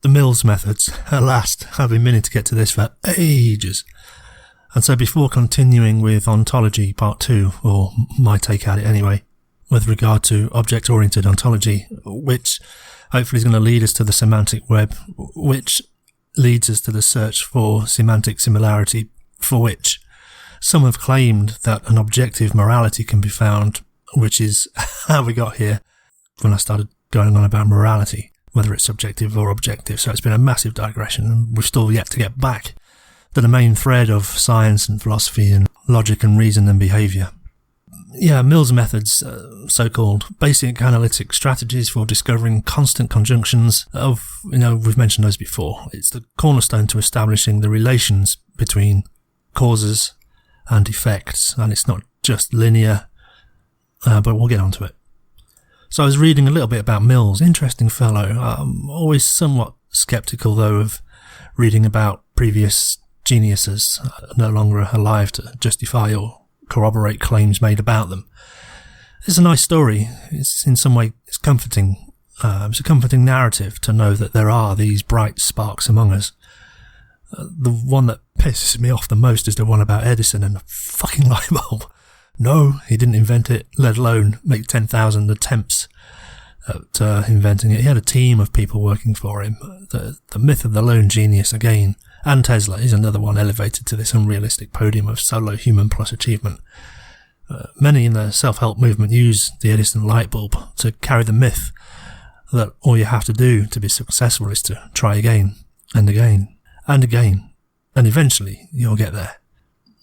The Mill's methods. At last, I've been meaning to get to this for ages. And so before continuing with ontology part 2, or my take at it anyway, with regard to object-oriented ontology, which hopefully is going to lead us to the semantic web, which leads us to the search for semantic similarity, for which some have claimed that an objective morality can be found, which is how we got here when I started going on about morality, whether it's subjective or objective. So it's been a massive digression, and we've still yet to get back to the main thread of science and philosophy and logic and reason and behaviour. Yeah, Mill's methods, so-called basic analytic strategies for discovering constant conjunctions of, we've mentioned those before. It's the cornerstone to establishing the relations between causes and effects, and it's not just linear, but we'll get onto it. So I was reading a little bit about Mill's, interesting fellow. Always somewhat sceptical, though, of reading about previous geniuses no longer alive to justify or corroborate claims made about them. It's a nice story. It's in some way, it's comforting. It's a comforting narrative to know that there are these bright sparks among us. The one that pisses me off the most is the one about Edison and the fucking light bulb. No, he didn't invent it, let alone make 10,000 attempts at inventing it. He had a team of people working for him. The myth of the lone genius again. And Tesla is another one elevated to this unrealistic podium of solo human plus achievement. Many in the self-help movement use the Edison light bulb to carry the myth that all you have to do to be successful is to try again, and again, and again, and eventually you'll get there.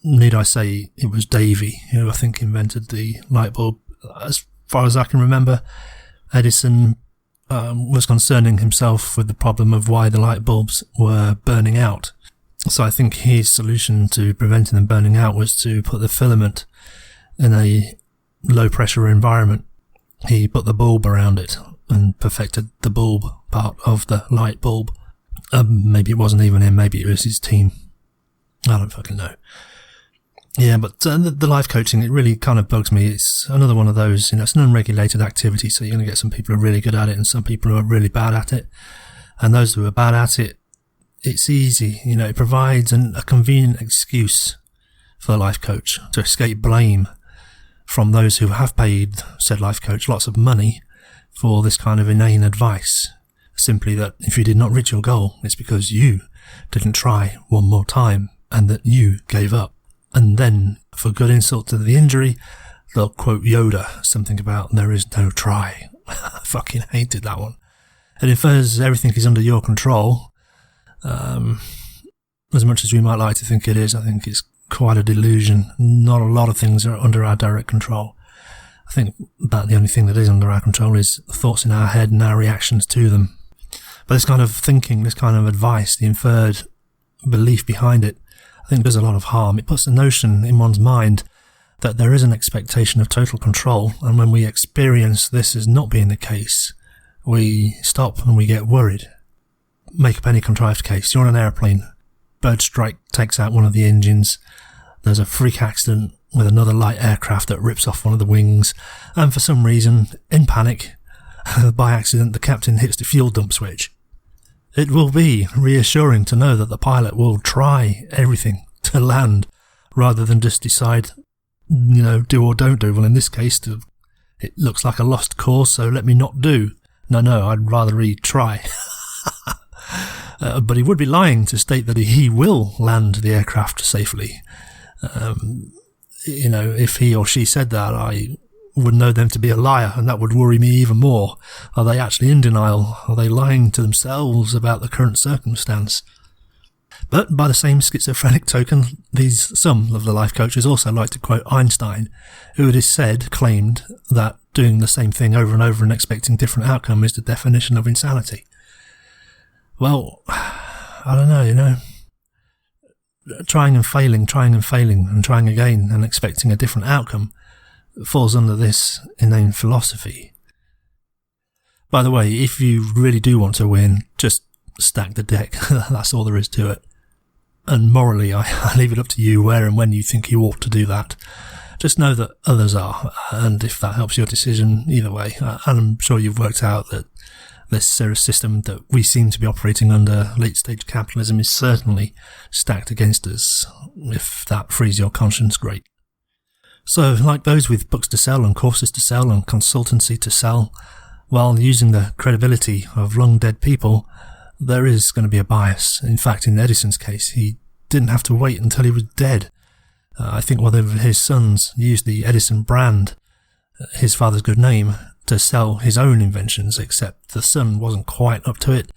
Need I say it was Davy who I think invented the light bulb. As far as I can remember, Edison was concerning himself with the problem of why the light bulbs were burning out. So I think his solution to preventing them burning out was to put the filament in a low pressure environment. He put the bulb around it and perfected the bulb part of the light bulb. Maybe it wasn't even him, maybe it was his team. I don't fucking know. Yeah, but the life coaching, it really kind of bugs me. It's another one of those, it's an unregulated activity, so you're going to get some people who are really good at it and some people who are really bad at it. And those who are bad at it, it's easy, it provides a convenient excuse for the life coach to escape blame from those who have paid said life coach lots of money for this kind of inane advice. Simply that if you did not reach your goal, it's because you didn't try one more time and that you gave up. And then, for good insult to the injury, they'll quote Yoda, something about there is no try. I fucking hated that one. It infers everything is under your control. As much as we might like to think it is, I think it's quite a delusion. Not a lot of things are under our direct control. I think about the only thing that is under our control is thoughts in our head and our reactions to them. But this kind of thinking, this kind of advice, the inferred belief behind it, I think does a lot of harm. It puts the notion in one's mind that there is an expectation of total control, and when we experience this as not being the case, we stop and we get worried. Make up any contrived case. You're on an airplane, bird strike takes out one of the engines, there's a freak accident with another light aircraft that rips off one of the wings, and for some reason, in panic, by accident the captain hits the fuel dump switch. It will be reassuring to know that the pilot will try everything to land rather than just decide, do or don't do. Well, in this case, it looks like a lost cause, so let me not do. No, I'd rather retry. But he would be lying to state that he will land the aircraft safely. If he or she said that, I would know them to be a liar, and that would worry me even more. Are they actually in denial? Are they lying to themselves about the current circumstance? But by the same schizophrenic token, some of the life coaches also like to quote Einstein, who it is said claimed that doing the same thing over and over and expecting different outcome is the definition of insanity. Well, I don't know, trying and failing, and trying again and expecting a different outcome falls under this inane philosophy. By the way, if you really do want to win, just stack the deck. That's all there is to it. And morally, I leave it up to you where and when you think you ought to do that. Just know that others are, and if that helps your decision, either way, and I'm sure you've worked out that this system that we seem to be operating under, late-stage capitalism, is certainly stacked against us. If that frees your conscience, great. So, like those with books to sell and courses to sell and consultancy to sell, while using the credibility of long-dead people, there is going to be a bias. In fact, in Edison's case, he didn't have to wait until he was dead. I think one of his sons used the Edison brand, his father's good name, to sell his own inventions, except the son wasn't quite up to it,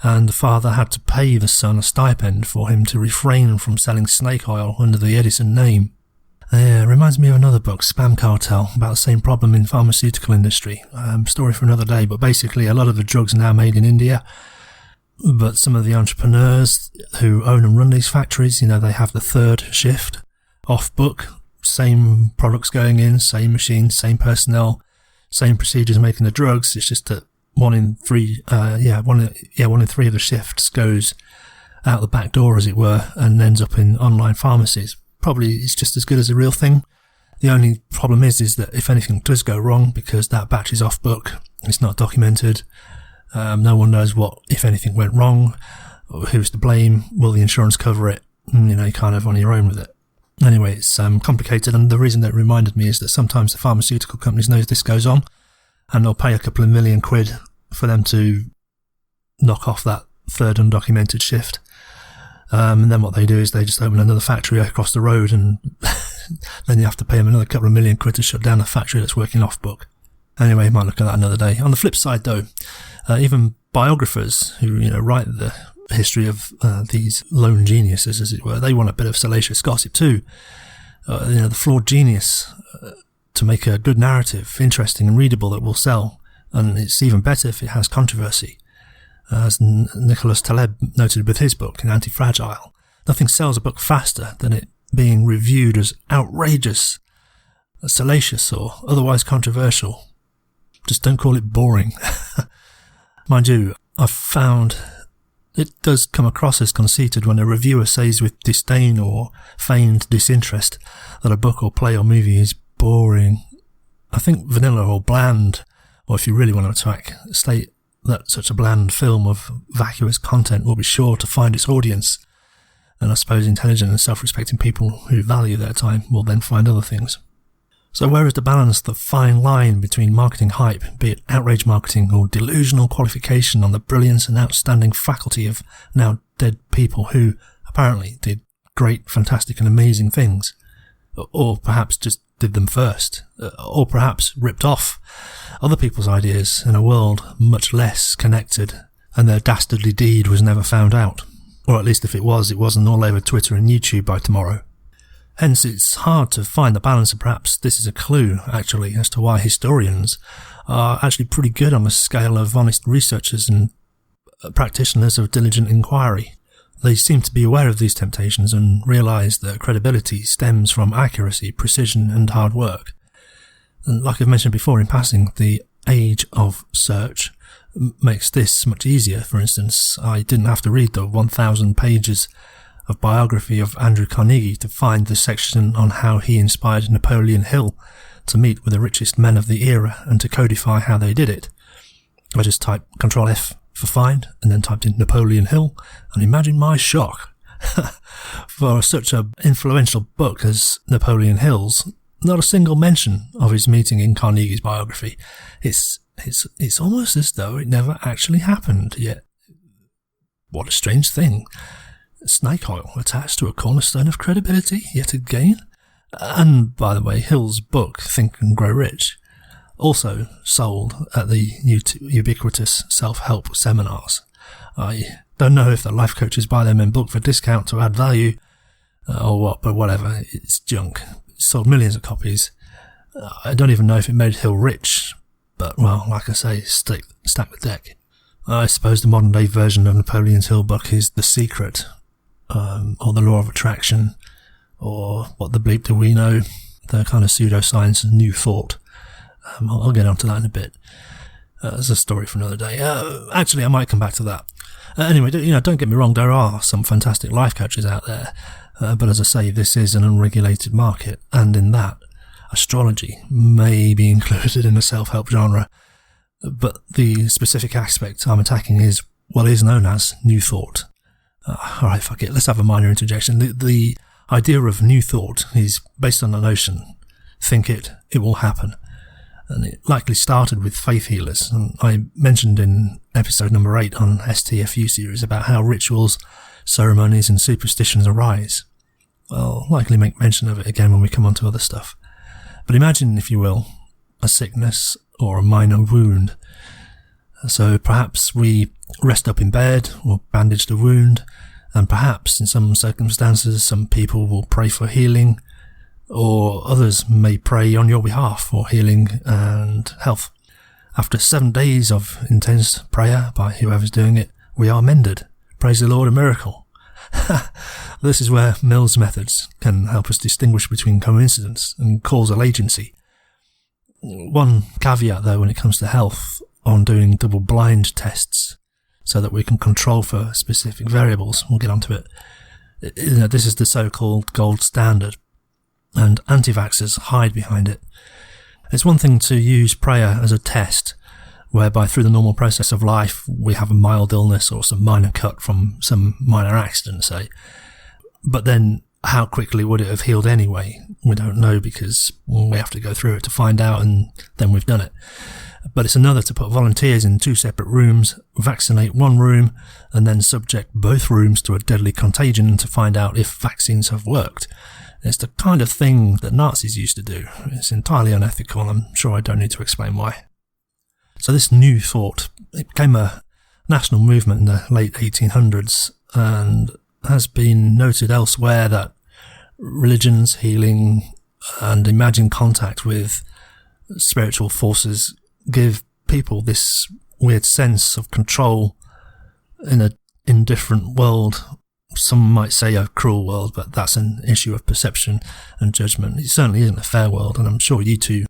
and the father had to pay the son a stipend for him to refrain from selling snake oil under the Edison name. Yeah, it reminds me of another book, Spam Cartel, about the same problem in pharmaceutical industry. Story for another day, but basically a lot of the drugs are now made in India, but some of the entrepreneurs who own and run these factories, they have the third shift, off book, same products going in, same machines, same personnel, same procedures making the drugs. It's just that one in three of the shifts goes out the back door, as it were, and ends up in online pharmacies. Probably it's just as good as a real thing. The only problem is that if anything does go wrong, because that batch is off book, it's not documented, no one knows what, if anything, went wrong, or who's to blame, will the insurance cover it, you're kind of on your own with it. Anyway, it's complicated, and the reason that it reminded me is that sometimes the pharmaceutical companies know this goes on, and they'll pay a couple of million quid for them to knock off that third undocumented shift. And then what they do is they just open another factory across the road, and then you have to pay them another couple of million quid to shut down a factory that's working off book. Anyway, you might look at that another day. On the flip side, though, even biographers who write the history of these lone geniuses, as it were, they want a bit of salacious gossip too. The flawed genius to make a good narrative, interesting and readable, that will sell, and it's even better if it has controversy. As Nicholas Taleb noted with his book in Anti-Fragile, nothing sells a book faster than it being reviewed as outrageous, salacious, or otherwise controversial. Just don't call it boring. Mind you, I've found it does come across as conceited when a reviewer says with disdain or feigned disinterest that a book or play or movie is boring. I think vanilla or bland, or if you really want to state that such a bland film of vacuous content will be sure to find its audience, and I suppose intelligent and self-respecting people who value their time will then find other things. So where is the balance, the fine line between marketing hype, be it outrage marketing or delusional qualification on the brilliance and outstanding faculty of now dead people who apparently did great, fantastic and amazing things, or perhaps just did them first, or perhaps ripped off other people's ideas in a world much less connected, and their dastardly deed was never found out, or at least if it wasn't all over Twitter and YouTube by tomorrow. Hence, it's hard to find the balance, and perhaps this is a clue, actually, as to why historians are actually pretty good on the scale of honest researchers and practitioners of diligent inquiry. They seem to be aware of these temptations and realise that credibility stems from accuracy, precision and hard work. And like I've mentioned before in passing, the age of search makes this much easier. For instance, I didn't have to read the 1,000 pages of biography of Andrew Carnegie to find the section on how he inspired Napoleon Hill to meet with the richest men of the era and to codify how they did it. I just typed Control F for find and then typed in Napoleon Hill, and imagine my shock. For such an influential book as Napoleon Hill's, not a single mention of his meeting in Carnegie's biography. It's almost as though it never actually happened, yet what a strange thing. Snake oil attached to a cornerstone of credibility, yet again. And, by the way, Hill's book, Think and Grow Rich, also sold at the ubiquitous self-help seminars. I don't know if the life coaches buy them in bulk for discount to add value, or what, but whatever, it's junk. It sold millions of copies. I don't even know if it made Hill rich, but, well, like I say, stack the deck. I suppose the modern-day version of Napoleon's Hill book is The Secret, or The Law of Attraction, or what the bleep do we know, the kind of pseudoscience and new thought. I'll get onto that in a bit. It's a story for another day. Actually, I might come back to that. Anyway, don't get me wrong, there are some fantastic life coaches out there, but as I say, this is an unregulated market, and in that, astrology may be included in the self-help genre. But the specific aspect I'm attacking is what is known as New Thought. Alright, fuck it, let's have a minor interjection. The idea of New Thought is based on the notion, think it will happen. And it likely started with faith healers. And I mentioned in episode number 8 on STFU series about how rituals, ceremonies and superstitions arise. I'll likely make mention of it again when we come on to other stuff. But imagine, if you will, a sickness or a minor wound. So perhaps we rest up in bed or bandage the wound, and perhaps in some circumstances some people will pray for healing, or others may pray on your behalf for healing and health. After 7 days of intense prayer by whoever's doing it, we are mended. Praise the Lord, a miracle. This is where Mill's methods can help us distinguish between coincidence and causal agency. One caveat though when it comes to health on doing double-blind tests so that we can control for specific variables. We'll get onto it. This is the so-called gold standard, and anti-vaxxers hide behind it. It's one thing to use prayer as a test, whereby through the normal process of life we have a mild illness or some minor cut from some minor accident, say. But then how quickly would it have healed anyway? We don't know, because we have to go through it to find out, and then we've done it. But it's another to put volunteers in 2 separate rooms, vaccinate one room, and then subject both rooms to a deadly contagion to find out if vaccines have worked. It's the kind of thing that Nazis used to do. It's entirely unethical, and I'm sure I don't need to explain why. So this New Thought, it became a national movement in the late 1800s, and has been noted elsewhere that religions, healing, and imagined contact with spiritual forces give people this weird sense of control in an indifferent world. Some might say a cruel world, but that's an issue of perception and judgment. It certainly isn't a fair world, and I'm sure you two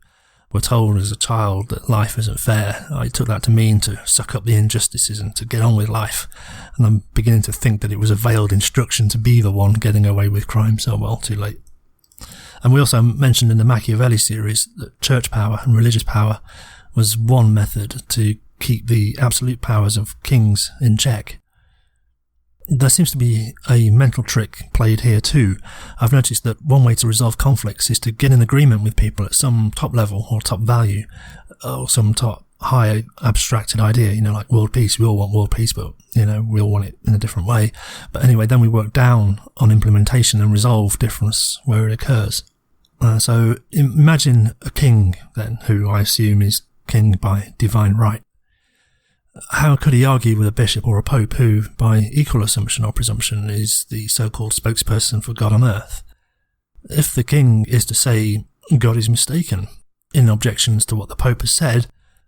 were told as a child that life isn't fair. I took that to mean to suck up the injustices and to get on with life, and I'm beginning to think that it was a veiled instruction to be the one getting away with crime. So well, too late. And we also mentioned in the Machiavelli series that church power and religious power was one method to keep the absolute powers of kings in check. There seems to be a mental trick played here too. I've noticed that one way to resolve conflicts is to get in agreement with people at some top level or top value, or some top high abstracted idea, like world peace. We all want world peace, but we all want it in a different way. But anyway, then we work down on implementation and resolve difference where it occurs. So imagine a king then, who I assume is king by divine right. How could he argue with a bishop or a pope who, by equal assumption or presumption, is the so-called spokesperson for God on earth? If the king is to say God is mistaken in objections to what the pope has said,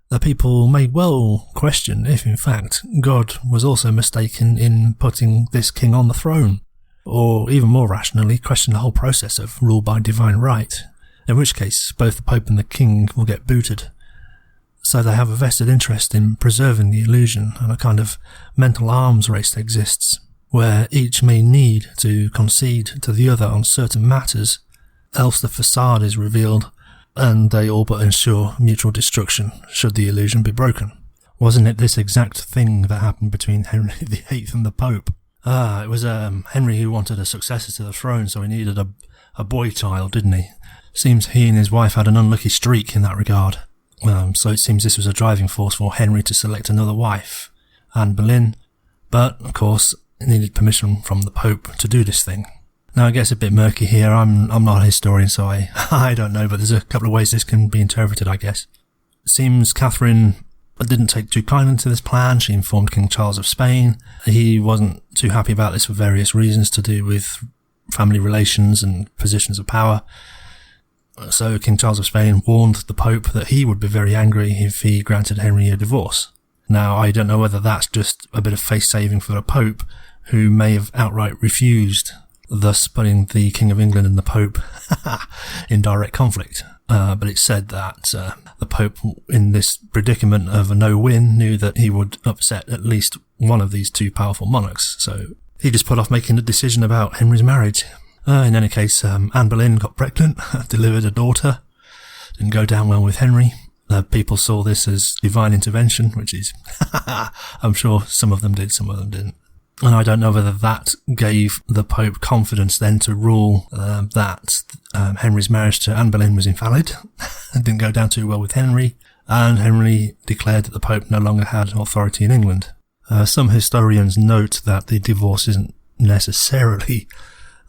the people may well question if, in fact, God was also mistaken in putting this king on the throne, or even more rationally, question the whole process of rule by divine right, in which case both the pope and the king will get booted. So they have a vested interest in preserving the illusion, and a kind of mental arms race exists, where each may need to concede to the other on certain matters, else the facade is revealed, and they all but ensure mutual destruction should the illusion be broken. Wasn't it this exact thing that happened between Henry VIII and the Pope? It was Henry who wanted a successor to the throne, so he needed a boy child, didn't he? Seems he and his wife had an unlucky streak in that regard. So it seems this was a driving force for Henry to select another wife, Anne Boleyn, but, of course, it needed permission from the Pope to do this thing. Now, it gets a bit murky here. I'm not a historian, so I don't know, but there's a couple of ways this can be interpreted, I guess. It seems Catherine didn't take too kindly to this plan. She informed King Charles of Spain. He wasn't too happy about this for various reasons to do with family relations and positions of power. So King Charles of Spain warned the Pope that he would be very angry if he granted Henry a divorce. Now, I don't know whether that's just a bit of face saving for the Pope, who may have outright refused, thus putting the King of England and the Pope in direct conflict. But it's said that the Pope, in this predicament of a no-win, knew that he would upset at least one of these two powerful monarchs, so he just put off making a decision about Henry's marriage. In any case, Anne Boleyn got pregnant, delivered a daughter. Didn't go down well with Henry. People saw this as divine intervention, which is, I'm sure some of them did, some of them didn't. And I don't know whether that gave the Pope confidence then to rule that Henry's marriage to Anne Boleyn was invalid. It didn't go down too well with Henry, and Henry declared that the Pope no longer had authority in England. Some historians note that the divorce isn't necessarily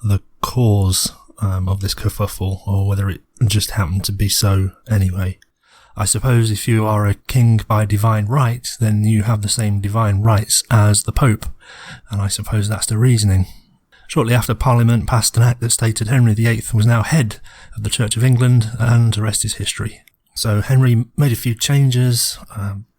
the cause of this kerfuffle, or whether it just happened to be so anyway. I suppose if you are a king by divine right, then you have the same divine rights as the Pope, and I suppose that's the reasoning. Shortly after Parliament passed an act that stated Henry VIII was now head of the Church of England, and the rest is history. So Henry made a few changes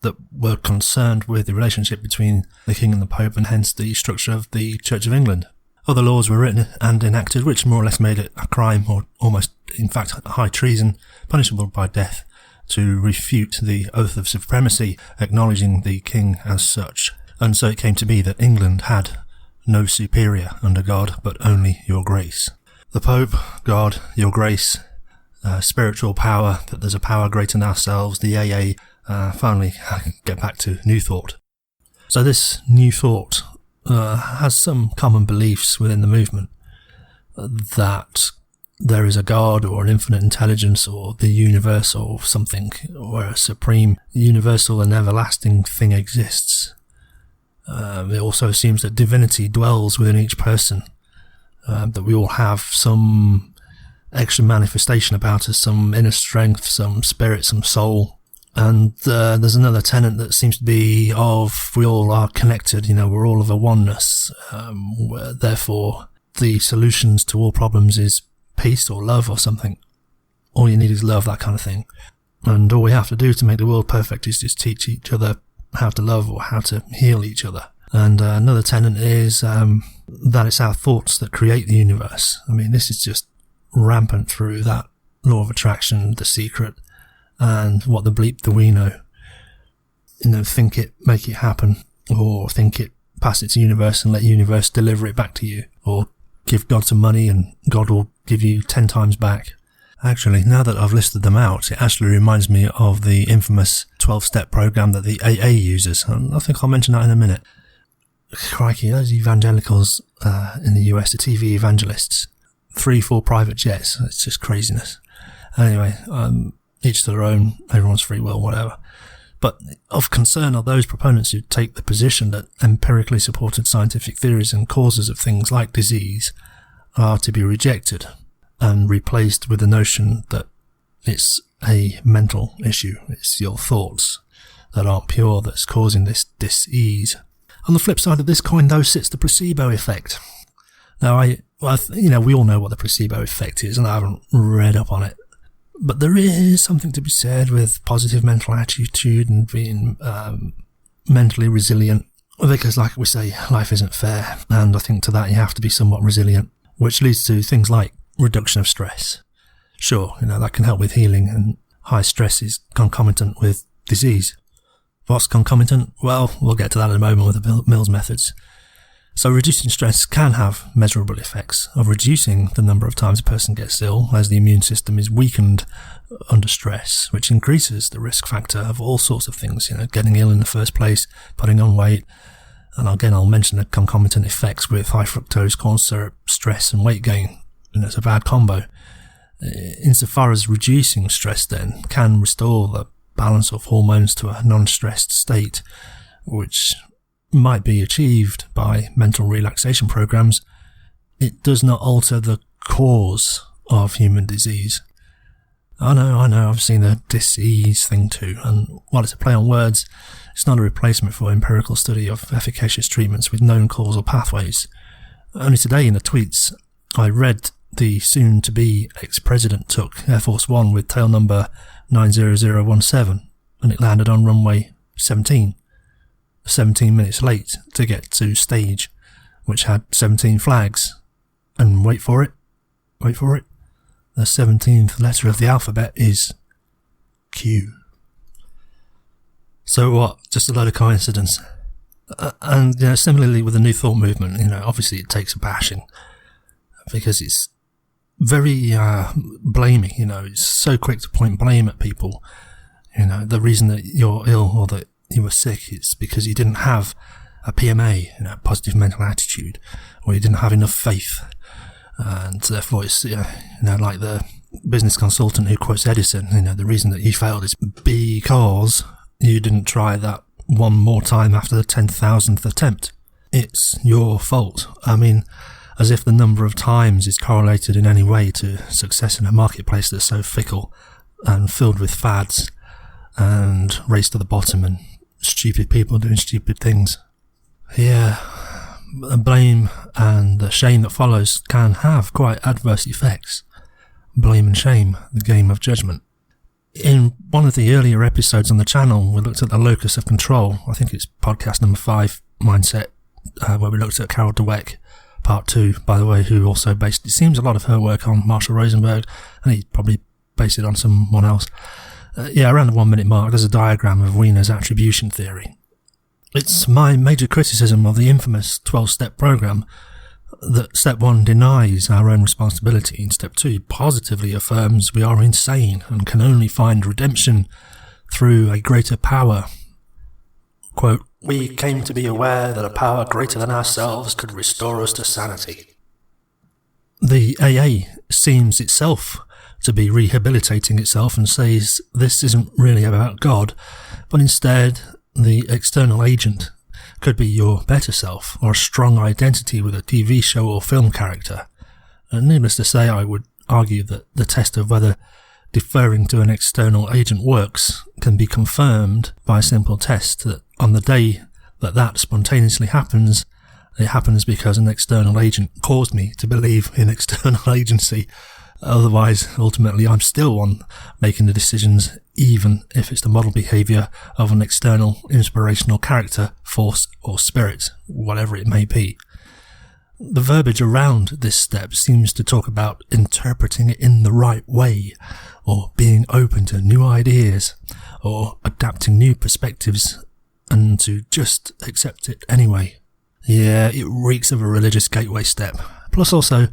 that were concerned with the relationship between the king and the Pope, and hence the structure of the Church of England. Other laws were written and enacted which more or less made it a crime, or almost, in fact, high treason, punishable by death, to refute the oath of supremacy, acknowledging the king as such. And so it came to be that England had no superior under God, but only your grace. The Pope, God, your grace, spiritual power, that there's a power greater than ourselves, the AA, finally get back to New Thought. So this New Thought has some common beliefs within the movement, that there is a God or an infinite intelligence or the universe or something, or a supreme universal and everlasting thing exists. It also seems that divinity dwells within each person, that we all have some extra manifestation about us, some inner strength, some spirit, some soul. And there's another tenet that seems to be of we all are connected, we're all of a oneness. Therefore, the solutions to all problems is peace or love or something. All you need is love, that kind of thing. And all we have to do to make the world perfect is just teach each other how to love or how to heal each other. And another tenet is that it's our thoughts that create the universe. I mean, this is just rampant through that law of attraction, The Secret, and What the Bleep Do We Know. Think it, make it happen, or think it, pass it to universe and let universe deliver it back to you, or give God some money and God will give you 10 times back. Actually, now that I've listed them out, it actually reminds me of the infamous 12-step program that the AA uses, and I think I'll mention that in a minute. Crikey, those evangelicals in the US, the TV evangelists, 3-4 private jets, it's just craziness. Anyway, each to their own, everyone's free will, whatever. But of concern are those proponents who take the position that empirically supported scientific theories and causes of things like disease are to be rejected and replaced with the notion that it's a mental issue. It's your thoughts that aren't pure that's causing this dis-ease. On the flip side of this coin, though, sits the placebo effect. Now, we all know what the placebo effect is, and I haven't read up on it. But there is something to be said with positive mental attitude and being mentally resilient, because, like we say, life isn't fair, and I think to that you have to be somewhat resilient, which leads to things like reduction of stress. Sure, that can help with healing, and high stress is concomitant with disease. What's concomitant? Well, we'll get to that in a moment with the Mill's methods. So reducing stress can have measurable effects of reducing the number of times a person gets ill as the immune system is weakened under stress, which increases the risk factor of all sorts of things, getting ill in the first place, putting on weight. And again, I'll mention the concomitant effects with high fructose corn syrup, stress and weight gain. It's a bad combo. Insofar as reducing stress then can restore the balance of hormones to a non-stressed state, which might be achieved by mental relaxation programs, it does not alter the cause of human disease. I know, I've seen the dis-ease thing too, and while it's a play on words, it's not a replacement for empirical study of efficacious treatments with known causal pathways. Only today in the tweets, I read the soon-to-be ex-president took Air Force One with tail number 90017, and it landed on runway 17 minutes late to get to stage, which had 17 flags. And wait for it, the 17th letter of the alphabet is Q. So what? Just a load of coincidence. And similarly with the New Thought movement, obviously it takes a bashing because it's very blaming. It's so quick to point blame at people The reason that you're ill or that you were sick is because you didn't have a PMA, positive mental attitude, or you didn't have enough faith. And therefore it's, like the business consultant who quotes Edison, the reason that he failed is because you didn't try that one more time after the 10,000th attempt. It's your fault. As if the number of times is correlated in any way to success in a marketplace that's so fickle and filled with fads and race to the bottom and stupid people doing stupid things. Yeah, the blame and the shame that follows can have quite adverse effects. Blame and shame, the game of judgment. In one of the earlier episodes on the channel, we looked at the locus of control. I think it's podcast number 5, Mindset, where we looked at Carol Dweck, part 2, by the way, who also based, it seems, a lot of her work on Marshall Rosenberg, and he probably based it on someone else. Around the 1 minute mark, there's a diagram of Wiener's attribution theory. It's my major criticism of the infamous 12-step program that step 1 denies our own responsibility and step 2 positively affirms we are insane and can only find redemption through a greater power. Quote, "We came to be aware that a power greater than ourselves could restore us to sanity." The AA seems itself to be rehabilitating itself and says this isn't really about God, but instead the external agent could be your better self or a strong identity with a TV show or film character. And needless to say, I would argue that the test of whether deferring to an external agent works can be confirmed by a simple test that on the day that spontaneously happens, it happens because an external agent caused me to believe in external agency. Otherwise, ultimately, I'm still one making the decisions, even if it's the model behaviour of an external inspirational character, force or spirit, whatever it may be. The verbiage around this step seems to talk about interpreting it in the right way, or being open to new ideas, or adapting new perspectives, and to just accept it anyway. Yeah, it reeks of a religious gateway step. Plus also,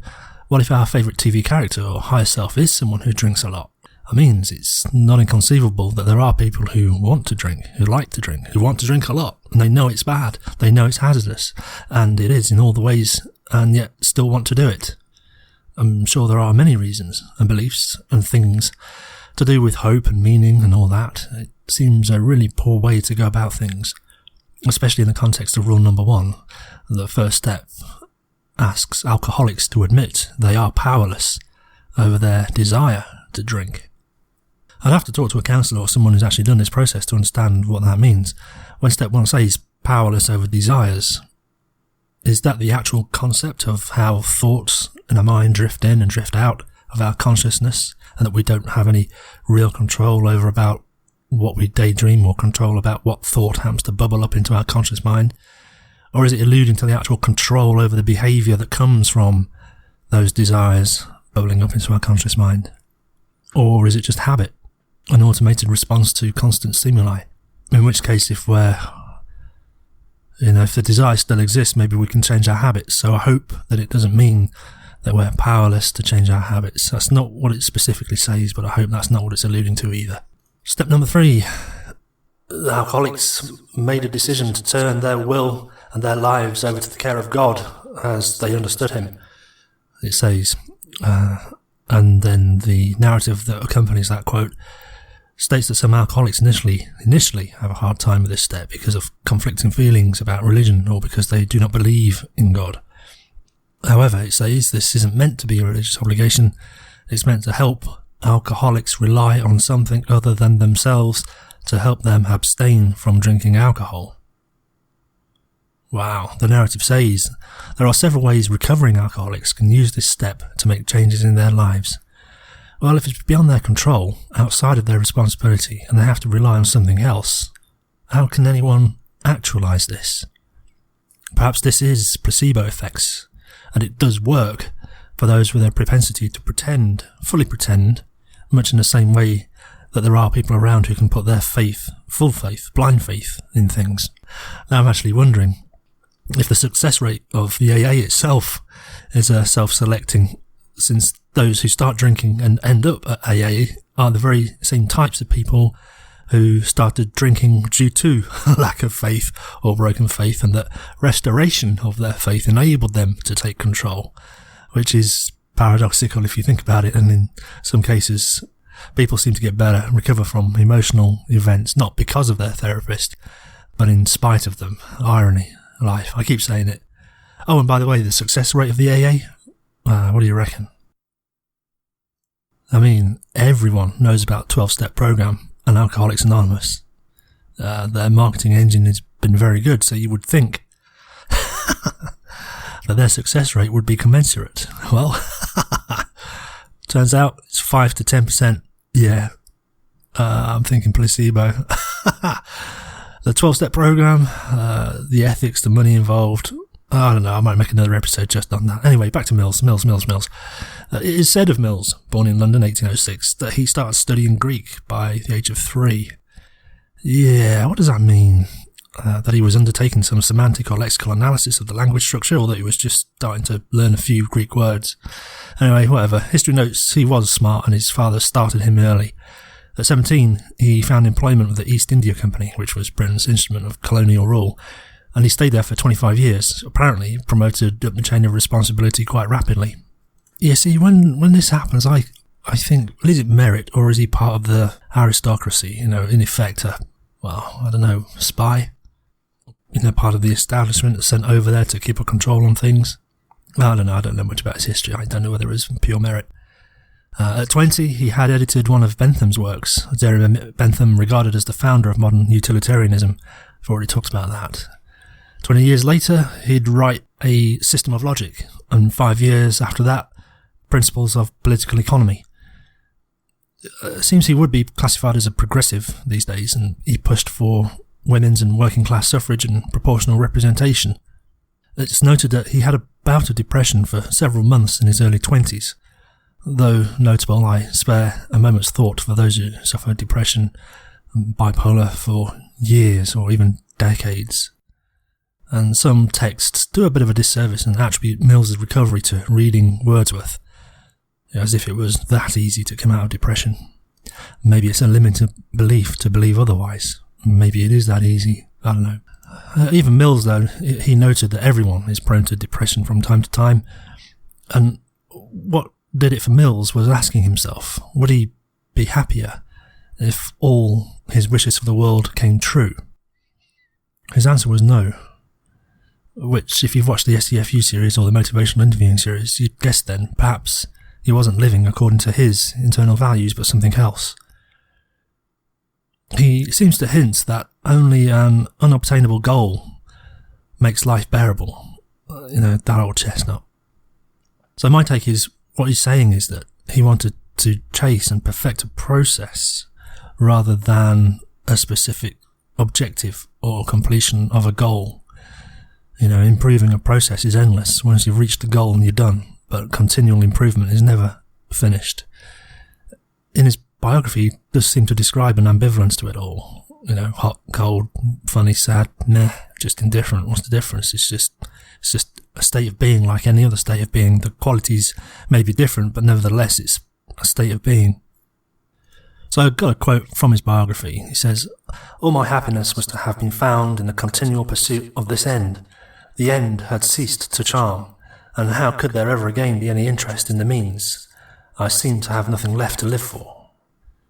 what if our favourite TV character or higher self is someone who drinks a lot? It's not inconceivable that there are people who want to drink, who like to drink, who want to drink a lot, and they know it's bad, they know it's hazardous, and it is in all the ways, and yet still want to do it. I'm sure there are many reasons and beliefs and things to do with hope and meaning and all that. It seems a really poor way to go about things, especially in the context of rule number 1, the first step asks alcoholics to admit they are powerless over their desire to drink. I'd have to talk to a counsellor or someone who's actually done this process to understand what that means. When step 1 says powerless over desires, is that the actual concept of how thoughts in our mind drift in and drift out of our consciousness, and that we don't have any real control over about what we daydream or control about what thought happens to bubble up into our conscious mind? Or is it alluding to the actual control over the behaviour that comes from those desires bubbling up into our conscious mind? Or is it just habit, an automated response to constant stimuli? In which case, if the desire still exists, maybe we can change our habits. So I hope that it doesn't mean that we're powerless to change our habits. That's not what it specifically says, but I hope that's not what it's alluding to either. Step number 3. The alcoholics made a decision to turn their will and their lives over to the care of God as they understood him, it says. And then the narrative that accompanies that quote states that some alcoholics initially have a hard time with this step because of conflicting feelings about religion or because they do not believe in God. However, it says this isn't meant to be a religious obligation. It's meant to help alcoholics rely on something other than themselves to help them abstain from drinking alcohol. Wow, the narrative says there are several ways recovering alcoholics can use this step to make changes in their lives. Well, if it's beyond their control, outside of their responsibility, and they have to rely on something else, how can anyone actualize this? Perhaps this is placebo effects, and it does work for those with a propensity to pretend, fully pretend, much in the same way that there are people around who can put their faith, full faith, blind faith in things. Now I'm actually wondering if the success rate of the AA itself is self-selecting, since those who start drinking and end up at AA are the very same types of people who started drinking due to lack of faith or broken faith, and that restoration of their faith enabled them to take control, which is paradoxical if you think about it. And in some cases, people seem to get better and recover from emotional events, not because of their therapist, but in spite of them. Irony, life. I keep saying it. Oh, and by the way, the success rate of the AA? What do you reckon? I mean, everyone knows about 12-step program and Alcoholics Anonymous. Their marketing engine has been very good, so you would think that their success rate would be commensurate. Well, turns out it's 5 to 10%. Yeah, I'm thinking placebo. The 12-step program, the ethics, the money involved. I don't know, I might make another episode just on that. Anyway, back to Mills. It is said of Mills, born in London 1806, that he started studying Greek by the age of 3. Yeah, what does that mean? That he was undertaking some semantic or lexical analysis of the language structure, or that he was just starting to learn a few Greek words? Anyway, whatever. History notes he was smart and his father started him early. At 17, he found employment with the East India Company, which was Britain's instrument of colonial rule, and he stayed there for 25 years, apparently promoted up the chain of responsibility quite rapidly. You see, when this happens, I think, well, is it merit, or is he part of the aristocracy? In effect, a spy? Part of the establishment that's sent over there to keep a control on things? I don't know much about his history. I don't know whether it was pure merit. At 20, he had edited one of Bentham's works. Jeremy Bentham, regarded as the founder of modern utilitarianism. I've already talked about that. 20 years later, he'd write a system of logic, and 5 years after that, principles of political economy. It seems he would be classified as a progressive these days, and he pushed for women's and working class suffrage and proportional representation. It's noted that he had a bout of depression for several months in his early 20s. Though notable, I spare a moment's thought for those who suffer depression and bipolar for years or even decades. And some texts do a bit of a disservice and attribute Mill's recovery to reading Wordsworth, as if it was that easy to come out of depression. Maybe it's a limited belief to believe otherwise. Maybe it is that easy. I don't know. Even Mills, though, he noted that everyone is prone to depression from time to time. And what did it for Mills was asking himself, would he be happier if all his wishes for the world came true? His answer was no. Which, if you've watched the SCFU series or the motivational interviewing series, you'd guess then perhaps he wasn't living according to his internal values, but something else. He seems to hint that only an unobtainable goal makes life bearable. That old chestnut. So my take is, what he's saying is that he wanted to chase and perfect a process rather than a specific objective or completion of a goal. Improving a process is endless. Once you've reached the goal and you're done, but continual improvement is never finished. In his biography, he does seem to describe an ambivalence to it all. Hot, cold, funny, sad, nah, just indifferent. What's the difference? It's just a state of being like any other state of being. The qualities may be different, but nevertheless it's a state of being. So I've got a quote from his biography. He says, "All my happiness was to have been found in the continual pursuit of this end. The end had ceased to charm, and how could there ever again be any interest in the means? I seemed to have nothing left to live for."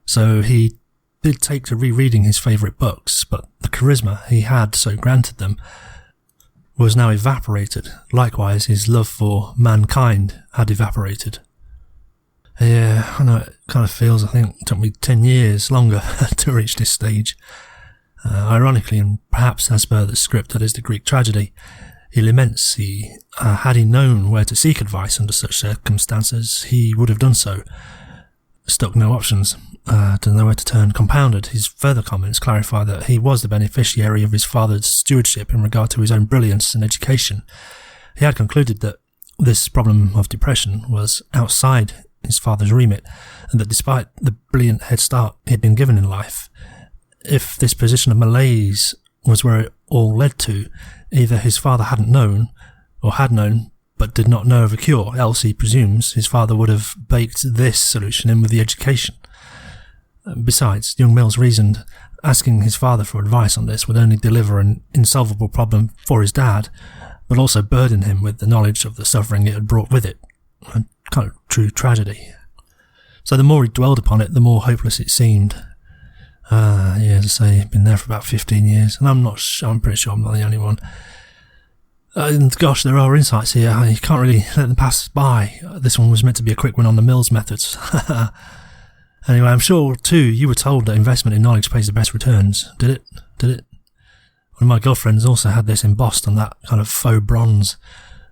So he did take to rereading his favourite books, but the charisma he had so granted them was now evaporated. Likewise, his love for mankind had evaporated. Yeah, I know it kind of feels, I think, it took me 10 years longer to reach this stage. Ironically, and perhaps as per the script that is the Greek tragedy, he laments had he known where to seek advice under such circumstances, he would have done so. Stuck no options, to know where to turn. Compounded, his further comments clarify that he was the beneficiary of his father's stewardship in regard to his own brilliance and education. He had concluded that this problem of depression was outside his father's remit, and that despite the brilliant head start he had been given in life, if this position of malaise was where it all led to, either his father hadn't known, or had known but did not know of a cure, else he presumes his father would have baked this solution in with the education. Besides, young Mills reasoned asking his father for advice on this would only deliver an insolvable problem for his dad, but also burden him with the knowledge of the suffering it had brought with it. A kind of true tragedy. So the more he dwelled upon it, the more hopeless it seemed. As I say, I've been there for about 15 years, and I'm pretty sure I'm not the only one. And gosh, there are insights here. You can't really let them pass by. This one was meant to be a quick one on the Mills methods. Anyway, I'm sure, too, you were told that investment in knowledge pays the best returns. Did it? One of my girlfriends also had this embossed on that kind of faux bronze,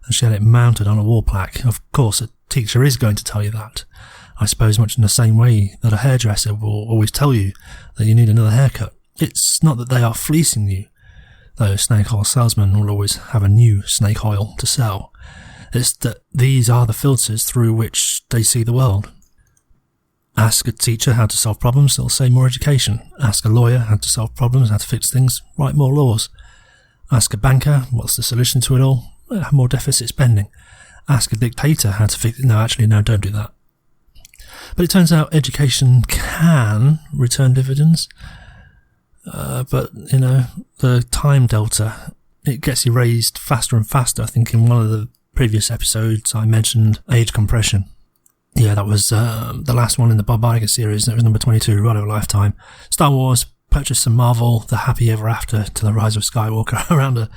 and she had it mounted on a wall plaque. Of course, a teacher is going to tell you that. I suppose much in the same way that a hairdresser will always tell you that you need another haircut. It's not that they are fleecing you, though snake oil salesmen will always have a new snake oil to sell. It's that these are the filters through which they see the world. Ask a teacher how to solve problems, they'll say more education. Ask a lawyer how to solve problems, how to fix things, write more laws. Ask a banker, what's the solution to it all? More deficit spending. Ask a dictator how to fix it. No, don't do that. But it turns out education can return dividends. But the time delta, it gets erased faster and faster. I think in one of the previous episodes I mentioned age compression. Yeah, that was the last one in the Bob Iger series. That was number 22, Right Over Lifetime. Star Wars, purchased some Marvel, The Happy Ever After to the Rise of Skywalker. Around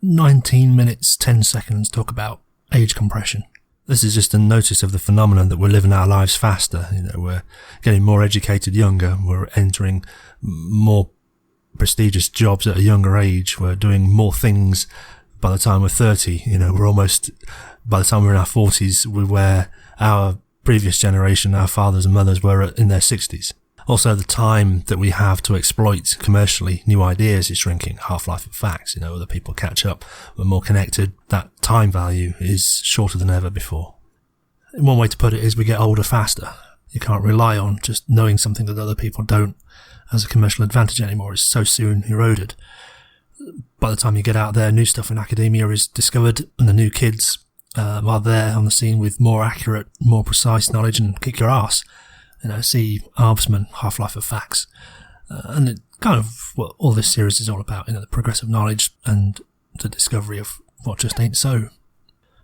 19 minutes, 10 seconds talk about age compression. This is just a notice of the phenomenon that we're living our lives faster. We're getting more educated younger. We're entering more prestigious jobs at a younger age. We're doing more things by the time we're 30. We're almost, by the time we're in our 40s, we're where our previous generation, our fathers and mothers, were in their 60s. Also, the time that we have to exploit commercially new ideas is shrinking. Half-life of facts, other people catch up. We're more connected. That time value is shorter than ever before. One way to put it is we get older faster. You can't rely on just knowing something that other people don't as a commercial advantage anymore. It's so soon eroded. By the time you get out there, new stuff in academia is discovered, and the new kids are there on the scene with more accurate, more precise knowledge and kick your ass. See Arbsman, Half-Life of Facts. And it kind of what all this series is all about, the progressive knowledge and the discovery of what just ain't so.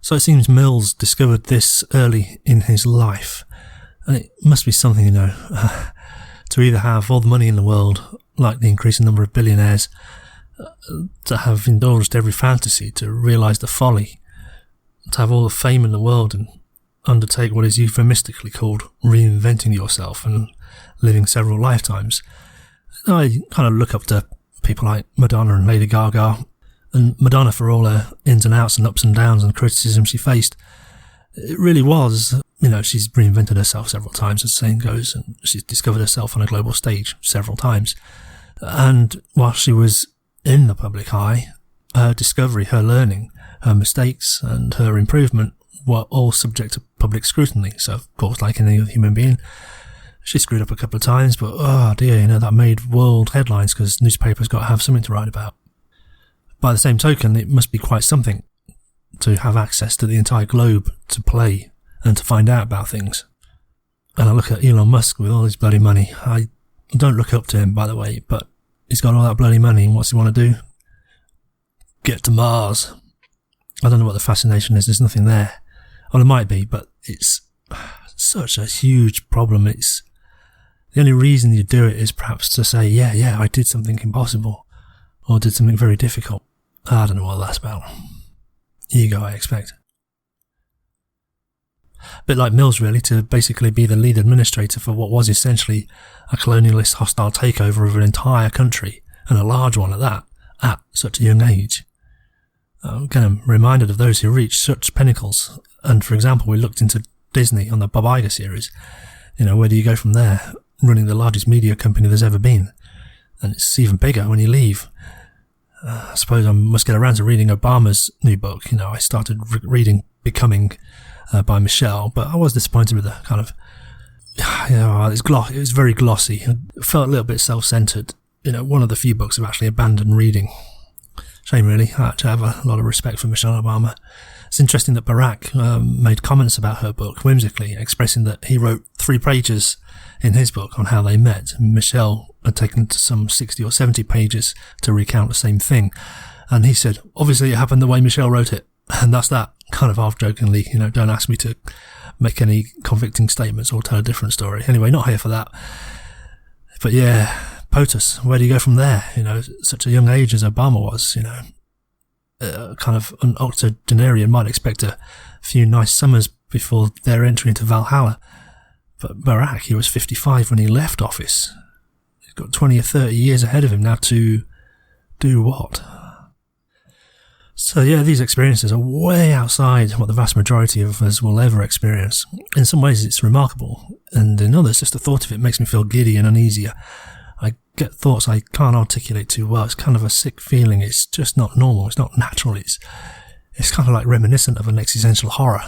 So it seems Mills discovered this early in his life. And it must be something, to either have all the money in the world, like the increasing number of billionaires, to have indulged every fantasy, to realise the folly, to have all the fame in the world and undertake what is euphemistically called reinventing yourself and living several lifetimes. I kind of look up to people like Madonna and Lady Gaga, and Madonna, for all her ins and outs and ups and downs and criticism she faced, it really was, she's reinvented herself several times, as the saying goes, and she's discovered herself on a global stage several times. And while she was in the public eye, her discovery, her learning, her mistakes and her improvement were all subject to public scrutiny. So, of course, like any other human being, she screwed up a couple of times, but oh dear, that made world headlines because newspapers got to have something to write about. By the same token, it must be quite something to have access to the entire globe to play and to find out about things. And I look at Elon Musk with all his bloody money. I don't look up to him, by the way, but he's got all that bloody money, and what's he want to do? Get to Mars. I don't know what the fascination is. There's nothing there. Well, it might be, but it's such a huge problem. It's the only reason you do it is perhaps to say, yeah, I did something impossible or did something very difficult. I don't know what that's about. Ego, I expect. A bit like Mills, really, to basically be the lead administrator for what was essentially a colonialist hostile takeover of an entire country, and a large one at that, at such a young age. I'm kind of reminded of those who reached such pinnacles. And for example, we looked into Disney on the Bob Iger series. Where do you go from there? Running the largest media company there's ever been. And it's even bigger when you leave. I suppose I must get around to reading Obama's new book. I started reading Becoming by Michelle, but I was disappointed with the kind of, it was very glossy. It felt a little bit self-centered. One of the few books I've actually abandoned reading. Shame, really. I actually have a lot of respect for Michelle Obama. It's interesting that Barack made comments about her book whimsically, expressing that he wrote 3 pages in his book on how they met. Michelle had taken to some 60 or 70 pages to recount the same thing. And he said, obviously it happened the way Michelle wrote it. And that's that, kind of half-jokingly, don't ask me to make any convicting statements or tell a different story. Anyway, not here for that. But yeah, POTUS, where do you go from there? Such a young age as Obama was, kind of an octogenarian might expect a few nice summers before their entry into Valhalla. But Barack, he was 55 when he left office. He's got 20 or 30 years ahead of him now to do what? So yeah, these experiences are way outside what the vast majority of us will ever experience. In some ways it's remarkable, and in others just the thought of it makes me feel giddy and uneasy. I get thoughts I can't articulate too well. It's kind of a sick feeling. It's just not normal. It's not natural. It's kind of like reminiscent of an existential horror,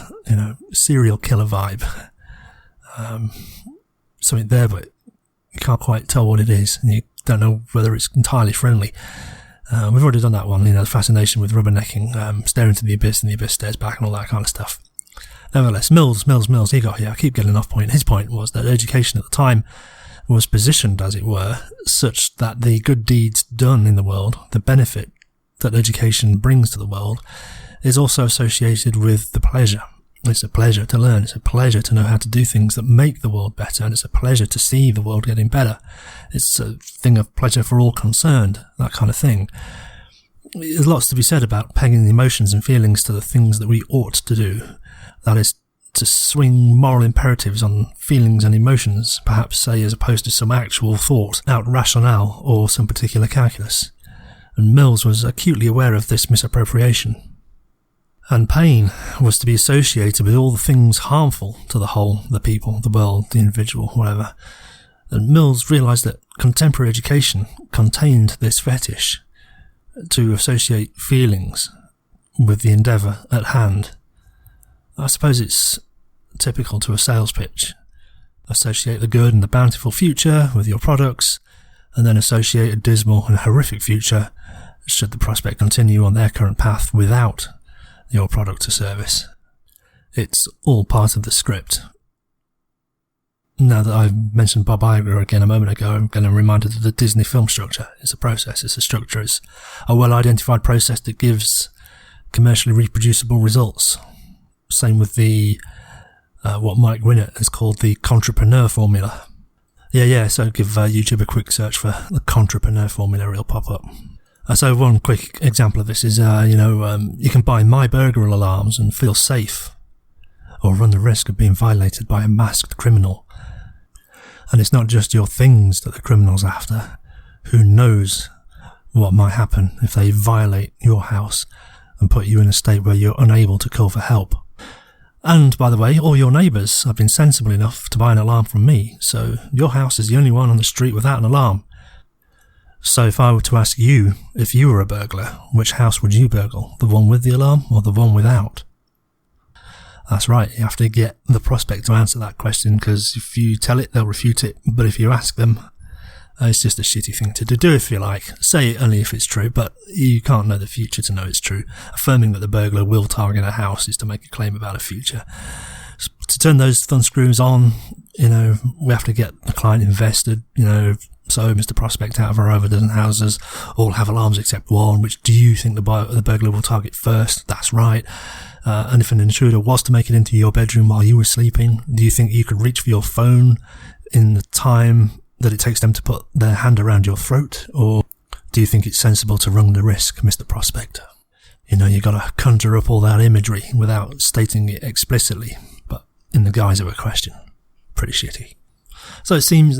serial killer vibe. Something there, but you can't quite tell what it is, and you don't know whether it's entirely friendly. We've already done that one, the fascination with rubbernecking, staring into the abyss and the abyss stares back and all that kind of stuff. Nevertheless, Mills, he got here. I keep getting off point. His point was that education at the time was positioned, as it were, such that the good deeds done in the world, the benefit that education brings to the world, is also associated with the pleasure. It's a pleasure to learn. It's a pleasure to know how to do things that make the world better, and it's a pleasure to see the world getting better. It's a thing of pleasure for all concerned, that kind of thing. There's lots to be said about pegging the emotions and feelings to the things that we ought to do. That is, to swing moral imperatives on feelings and emotions, perhaps, say, as opposed to some actual thought, out rationale, or some particular calculus. And Mills was acutely aware of this misappropriation. And pain was to be associated with all the things harmful to the whole, the people, the world, the individual, whatever. And Mills realised that contemporary education contained this fetish to associate feelings with the endeavour at hand. I suppose it's typical to a sales pitch. Associate the good and the bountiful future with your products, and then associate a dismal and horrific future should the prospect continue on their current path without your product or service. It's all part of the script. Now that I've mentioned Bob Iger again a moment ago, I'm getting reminded of the Disney film structure. It's a process, it's a structure, it's a well-identified process that gives commercially reproducible results. Same with the what Mike Winnett has called the Contrepreneur formula. So give YouTube a quick search for the Contrepreneur formula, it'll pop up. So one quick example of this is, you can buy My Burger alarms and feel safe, or run the risk of being violated by a masked criminal. And it's not just your things that the criminal's after. Who knows what might happen if they violate your house and put you in a state where you're unable to call for help. And, by the way, all your neighbours have been sensible enough to buy an alarm from me, so your house is the only one on the street without an alarm. So if I were to ask you, if you were a burglar, which house would you burgle? The one with the alarm or the one without? That's right, you have to get the prospect to answer that question, because if you tell it, they'll refute it. But if you ask them, it's just a shitty thing to do if you like. Say it only if it's true, but you can't know the future to know it's true. Affirming that the burglar will target a house is to make a claim about a future. To turn those thumbscrews on, we have to get the client invested, So Mr. Prospect, out of our over a dozen houses, all have alarms except one. Which do you think the burglar will target first? That's right. And if an intruder was to make it into your bedroom while you were sleeping, do you think you could reach for your phone in the time that it takes them to put their hand around your throat? Or do you think it's sensible to run the risk, Mr. Prospect? You've got to conjure up all that imagery without stating it explicitly, but in the guise of a question. Pretty shitty. So it seems,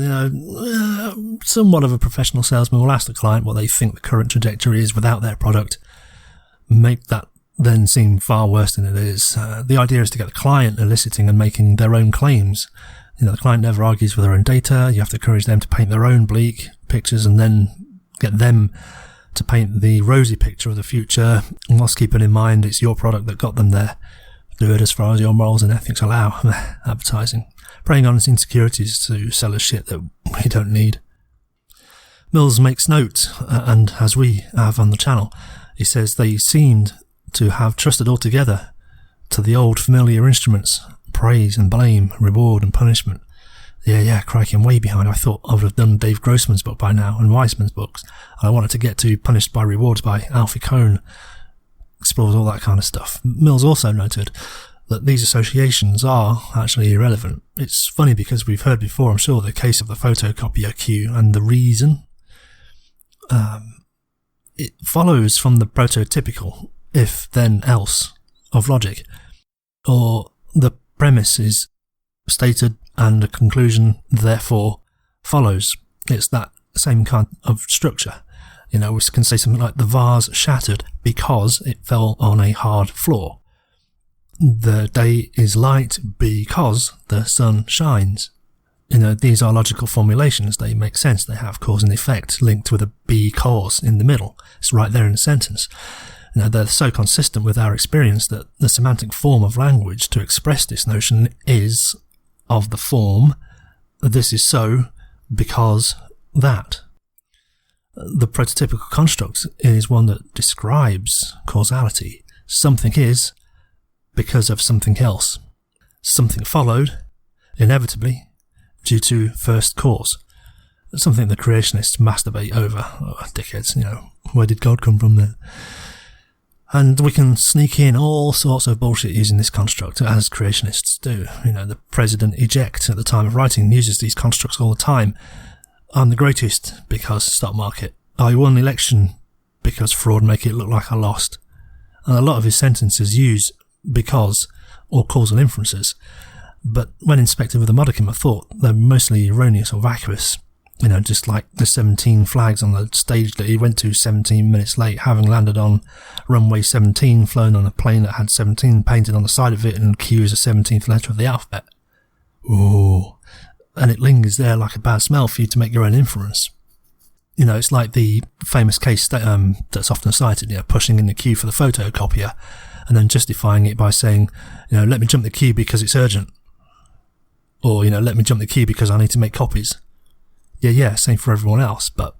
somewhat of a professional salesman will ask the client what they think the current trajectory is without their product, make that then seem far worse than it is. The idea is to get the client eliciting and making their own claims. The client never argues with their own data. You have to encourage them to paint their own bleak pictures and then get them to paint the rosy picture of the future, whilst keeping in mind it's your product that got them there. Do it as far as your morals and ethics allow. Advertising. Preying on its insecurities to sell us shit that we don't need. Mills makes note, and as we have on the channel, he says they seemed to have trusted altogether to the old familiar instruments, praise and blame, reward and punishment. Yeah, crikey, I'm way behind. I thought I would have done Dave Grossman's book by now and Weissman's books. And I wanted to get to Punished by Rewards by Alfie Kohn. Explores all that kind of stuff. Mill's also noted that these associations are actually irrelevant. It's funny because we've heard before, I'm sure, the case of the photocopier queue, and the reason it follows from the prototypical if then else of logic, or the premise is stated and a conclusion therefore follows. It's that same kind of structure. We can say something like the vase shattered because it fell on a hard floor. The day is light because the sun shines. These are logical formulations. They make sense. They have cause and effect linked with a because in the middle. It's right there in the sentence. They're so consistent with our experience that the semantic form of language to express this notion is of the form, this is so because that. The prototypical construct is one that describes causality. Something is because of something else. Something followed, inevitably, due to first cause. Something the creationists masturbate over. Dickheads, where did God come from then? And we can sneak in all sorts of bullshit using this construct, as creationists do. The president eject at the time of writing uses these constructs all the time. I'm the greatest because stock market. I won the election because fraud make it look like I lost. And a lot of his sentences use because or causal inferences. But when inspected with a modicum of thought, they're mostly erroneous or vacuous. Just like the 17 flags on the stage that he went to 17 minutes late, having landed on runway 17, flown on a plane that had 17 painted on the side of it, and Q is the 17th letter of the alphabet. Ooh. And it lingers there like a bad smell for you to make your own inference. It's like the famous case that's often cited, pushing in the queue for the photocopier, and then justifying it by saying, let me jump the queue because it's urgent. Or, let me jump the queue because I need to make copies. Yeah, same for everyone else, but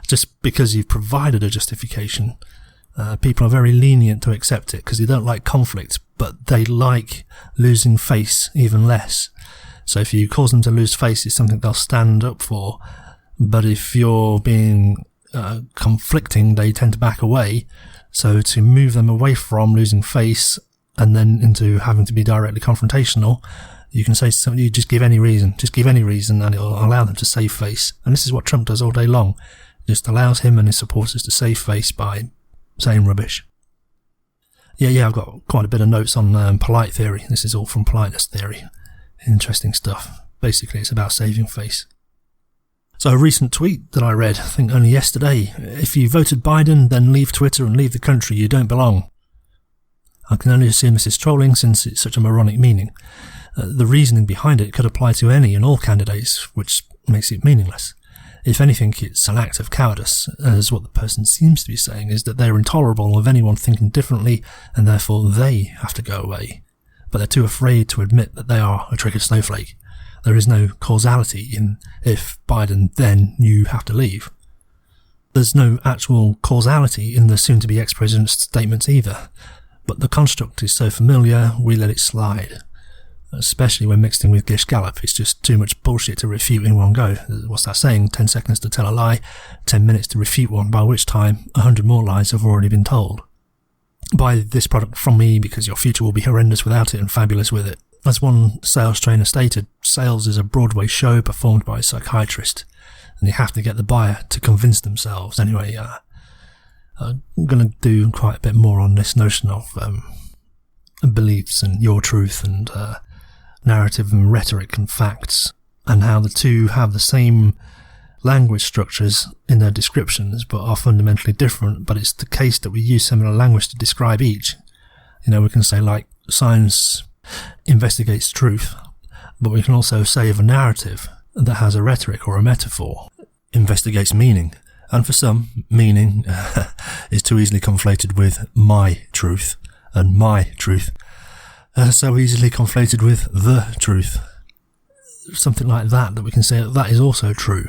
just because you've provided a justification, people are very lenient to accept it because they don't like conflict, but they like losing face even less. So if you cause them to lose face, it's something they'll stand up for. But if you're being conflicting, they tend to back away. So to move them away from losing face and then into having to be directly confrontational, you can say something, you just give any reason, and it'll allow them to save face. And this is what Trump does all day long. Just allows him and his supporters to save face by saying rubbish. Yeah, I've got quite a bit of notes on polite theory. This is all from politeness theory. Interesting stuff. Basically, it's about saving face. So a recent tweet that I read, I think only yesterday, if you voted Biden, then leave Twitter and leave the country, you don't belong. I can only assume this is trolling since it's such a moronic meaning. The reasoning behind it could apply to any and all candidates, which makes it meaningless. If anything, it's an act of cowardice, as what the person seems to be saying is that they're intolerable of anyone thinking differently, and therefore they have to go away. But they're too afraid to admit that they are a triggered snowflake. There is no causality in if Biden, then you have to leave. There's no actual causality in the soon-to-be ex-president's statements either, but the construct is so familiar, we let it slide. Especially when mixed in with Gish Gallop. It's just too much bullshit to refute in one go. What's that saying? 10 seconds to tell a lie, 10 minutes to refute one, by which time 100 more lies have already been told. Buy this product from me because your future will be horrendous without it and fabulous with it. As one sales trainer stated, sales is a Broadway show performed by a psychiatrist, and you have to get the buyer to convince themselves. Anyway, I'm going to do quite a bit more on this notion of beliefs and your truth and narrative and rhetoric and facts, and how the two have the same language structures in their descriptions but are fundamentally different, but it's the case that we use similar language to describe each. We can say like science investigates truth, but we can also say of a narrative that has a rhetoric or a metaphor investigates meaning, and for some, meaning is too easily conflated with my truth, and my truth so easily conflated with the truth. Something like that we can say that is also true.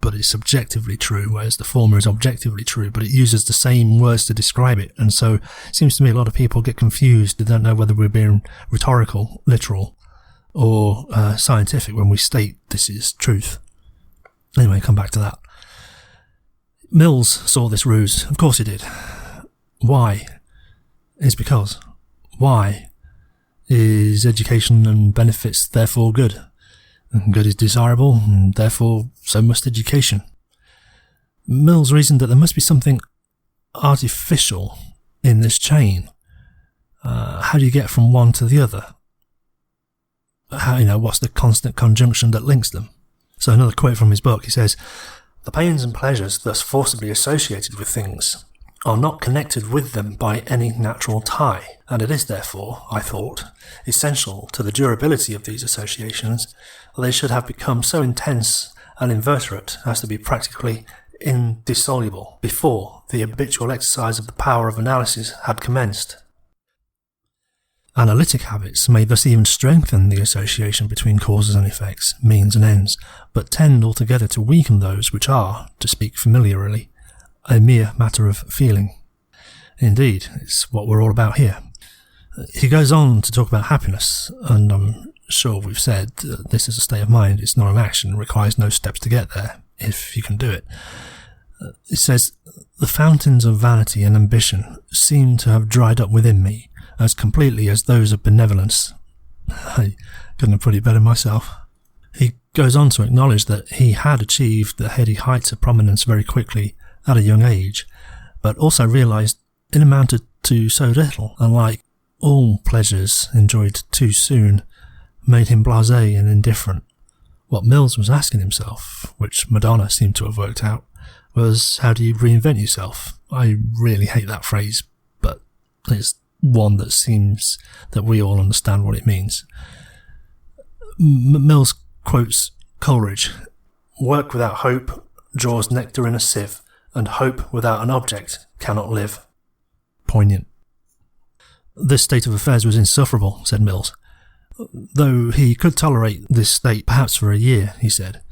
but it's subjectively true, whereas the former is objectively true, but it uses the same words to describe it. And so it seems to me a lot of people get confused. They don't know whether we're being rhetorical, literal, or scientific when we state this is truth. Anyway, come back to that. Mills saw this ruse. Of course he did. Why? It's because. Why? Is education and benefits therefore good? And good is desirable, and therefore so must education. Mills reasoned that there must be something artificial in this chain. How do you get from one to the other? What's the constant conjunction that links them? So another quote from his book, he says, "The pains and pleasures thus forcibly associated with things are not connected with them by any natural tie, and it is therefore, I thought, essential to the durability of these associations that they should have become so intense and inveterate as to be practically indissoluble before the habitual exercise of the power of analysis had commenced. Analytic habits may thus even strengthen the association between causes and effects, means and ends, but tend altogether to weaken those which are, to speak familiarly, a mere matter of feeling." Indeed, it's what we're all about here. He goes on to talk about happiness, and I'm sure we've said this is a state of mind, it's not an action, it requires no steps to get there, if you can do it. It says, "The fountains of vanity and ambition seem to have dried up within me, as completely as those of benevolence." I couldn't have put it better myself. He goes on to acknowledge that he had achieved the heady heights of prominence very quickly at a young age, but also realised it amounted to so little, and like all pleasures enjoyed too soon, made him blasé and indifferent. What Mills was asking himself, which Madonna seemed to have worked out, was how do you reinvent yourself? I really hate that phrase, but it's one that seems that we all understand what it means. Mills quotes Coleridge, "Work without hope draws nectar in a sieve, and hope without an object cannot live." Poignant. "This state of affairs was insufferable," said Mills. Though he could tolerate this state perhaps for a year, he said.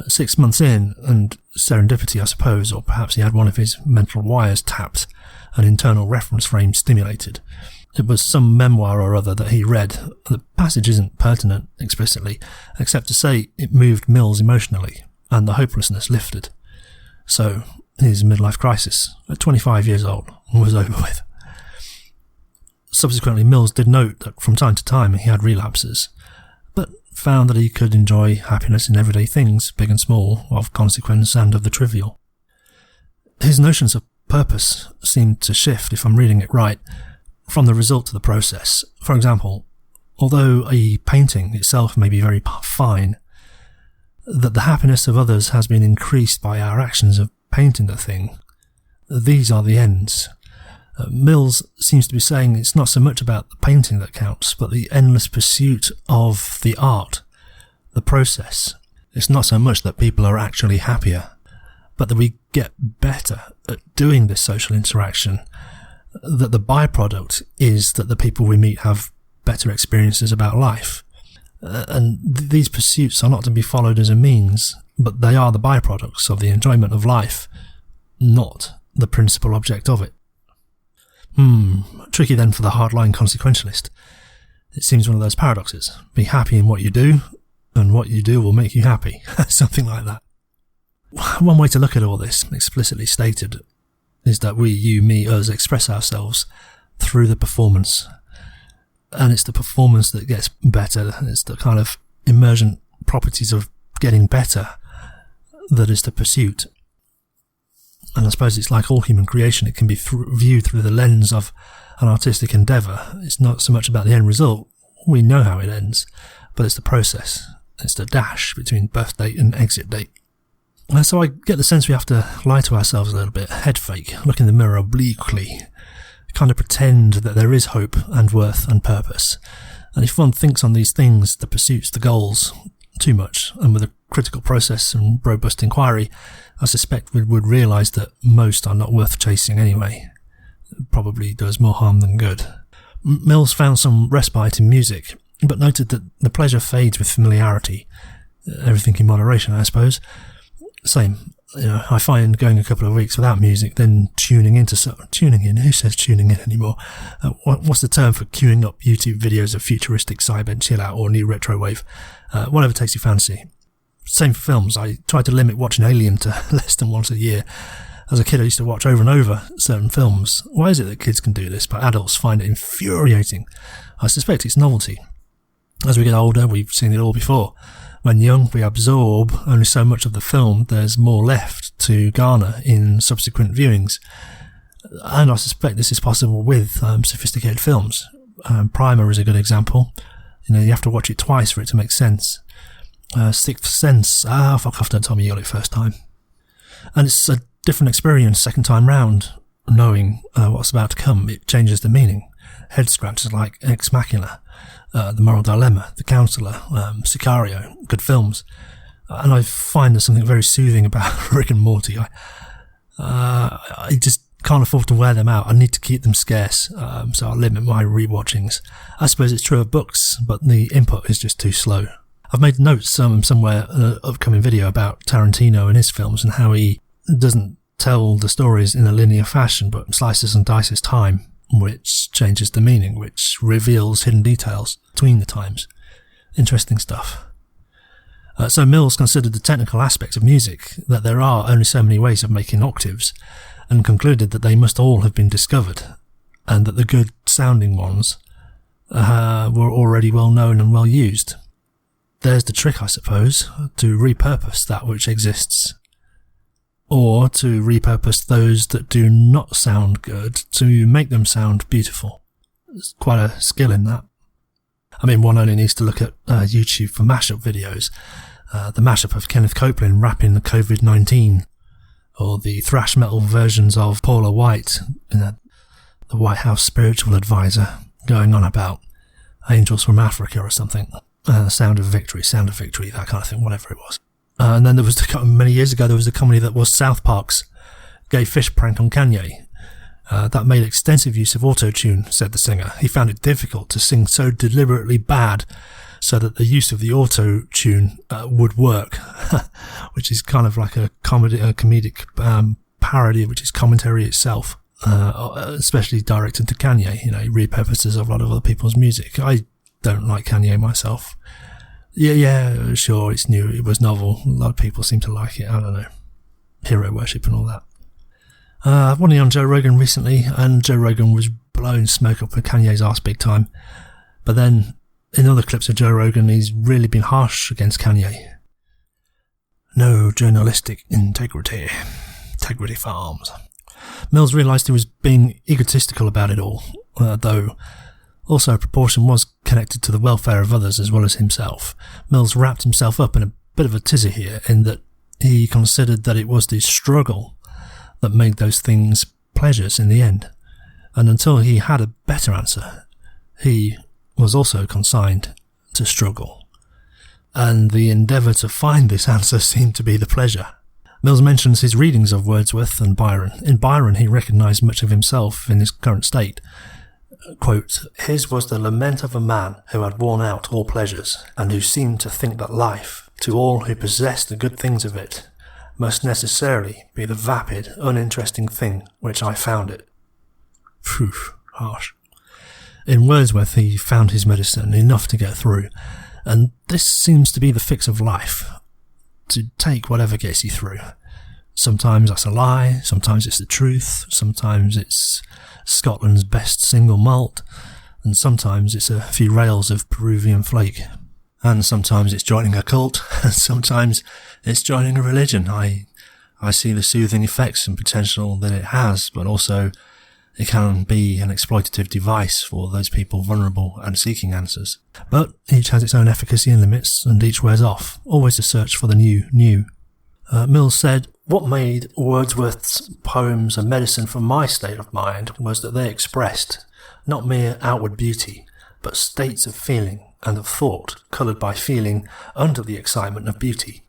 6 months in, and serendipity I suppose, or perhaps he had one of his mental wires tapped, an internal reference frame stimulated. It was some memoir or other that he read. The passage isn't pertinent explicitly, except to say it moved Mills emotionally, and the hopelessness lifted. So his midlife crisis, at 25 years old, was over with. Subsequently, Mills did note that from time to time he had relapses, but found that he could enjoy happiness in everyday things, big and small, of consequence and of the trivial. His notions of purpose seemed to shift, if I'm reading it right, from the result to the process. For example, although a painting itself may be very fine, that the happiness of others has been increased by our actions of painting the thing. These are the ends. Mills seems to be saying it's not so much about the painting that counts, but the endless pursuit of the art, the process. It's not so much that people are actually happier, but that we get better at doing this social interaction, that the byproduct is that the people we meet have better experiences about life. And these pursuits are not to be followed as a means, but they are the byproducts of the enjoyment of life, not the principal object of it. Tricky then for the hardline consequentialist. It seems one of those paradoxes. Be happy in what you do, and what you do will make you happy. Something like that. One way to look at all this, explicitly stated, is that we, you, me, us, express ourselves through the performance. And it's the performance that gets better. It's the kind of emergent properties of getting better that is the pursuit. And I suppose it's like all human creation, it can be viewed through the lens of an artistic endeavour. It's not so much about the end result, we know how it ends, but it's the process. It's the dash between birth date and exit date. And so I get the sense we have to lie to ourselves a little bit, head fake, look in the mirror obliquely, kind of pretend that there is hope and worth and purpose. And if one thinks on these things, the pursuits, the goals, too much, and with a critical process and robust inquiry, I suspect we would realise that most are not worth chasing anyway. It probably does more harm than good. Mills found some respite in music, but noted that the pleasure fades with familiarity. Everything in moderation, I suppose. Same. I find going a couple of weeks without music, then tuning in. Who says tuning in anymore? What's the term for queuing up YouTube videos of futuristic cyber chill out or new retro wave? Whatever takes your fancy. Same for films. I try to limit watching Alien to less than once a year. As a kid, I used to watch over and over certain films. Why is it that kids can do this, but adults find it infuriating? I suspect it's novelty. As we get older, we've seen it all before. When young, we absorb only so much of the film, there's more left to garner in subsequent viewings. And I suspect this is possible with sophisticated films. Primer is a good example. You have to watch it twice for it to make sense. Sixth Sense, fuck off, don't tell me you got it first time. And it's a different experience second time round, knowing what's about to come. It changes the meaning. Head scratchers like Ex Machina, The Moral Dilemma, The Counselor, Sicario, good films. And I find there's something very soothing about Rick and Morty. I just can't afford to wear them out. I need to keep them scarce, so I'll limit my rewatchings. I suppose it's true of books, but the input is just too slow. I've made notes somewhere in an upcoming video about Tarantino and his films and how he doesn't tell the stories in a linear fashion, but slices and dices time, which changes the meaning, which reveals hidden details between the times. Interesting stuff. So Mills considered the technical aspects of music, that there are only so many ways of making octaves, and concluded that they must all have been discovered, and that the good sounding ones were already well known and well used. There's the trick, I suppose, to repurpose that which exists, or to repurpose those that do not sound good to make them sound beautiful. There's quite a skill in that. I mean, one only needs to look at YouTube for mashup videos. The mashup of Kenneth Copeland rapping the COVID-19, or the thrash metal versions of Paula White, the White House spiritual advisor, going on about angels from Africa or something. Sound of Victory, that kind of thing, whatever it was. And then there was, many years ago, there was a comedy that was South Park's gay fish prank on Kanye. That made extensive use of auto-tune, said the singer. He found it difficult to sing so deliberately bad so that the use of the auto-tune would work, which is kind of like a comedic parody, which is commentary itself, especially directed to Kanye. He repurposes a lot of other people's music. I don't like Kanye myself. Yeah, sure, it's new, it was novel. A lot of people seem to like it, I don't know. Hero worship and all that. I've watched on Joe Rogan recently, and Joe Rogan was blowing smoke up at Kanye's arse big time. But then, in other clips of Joe Rogan, he's really been harsh against Kanye. No journalistic integrity. Integrity Farms. Mills realised he was being egotistical about it all, though also proportion was connected to the welfare of others as well as himself. Mills wrapped himself up in a bit of a tizzy here, in that he considered that it was the struggle that made those things pleasures in the end. And until he had a better answer, he was also consigned to struggle. And the endeavour to find this answer seemed to be the pleasure. Mills mentions his readings of Wordsworth and Byron. In Byron, he recognised much of himself in his current state. Quote, "His was the lament of a man who had worn out all pleasures, and who seemed to think that life, to all who possessed the good things of it, must necessarily be the vapid, uninteresting thing which I found it." Phew, harsh. In Wordsworth, he found his medicine, enough to get through, and this seems to be the fix of life, to take whatever gets you through. Sometimes that's a lie, sometimes it's the truth, sometimes it's Scotland's best single malt, and sometimes it's a few rails of Peruvian flake. And sometimes it's joining a cult, and sometimes it's joining a religion. I see the soothing effects and potential that it has, but also it can be an exploitative device for those people vulnerable and seeking answers. But each has its own efficacy and limits, and each wears off. Always a search for the new. Mills said, "What made Wordsworth's poems a medicine for my state of mind was that they expressed not mere outward beauty, but states of feeling and of thought coloured by feeling under the excitement of beauty.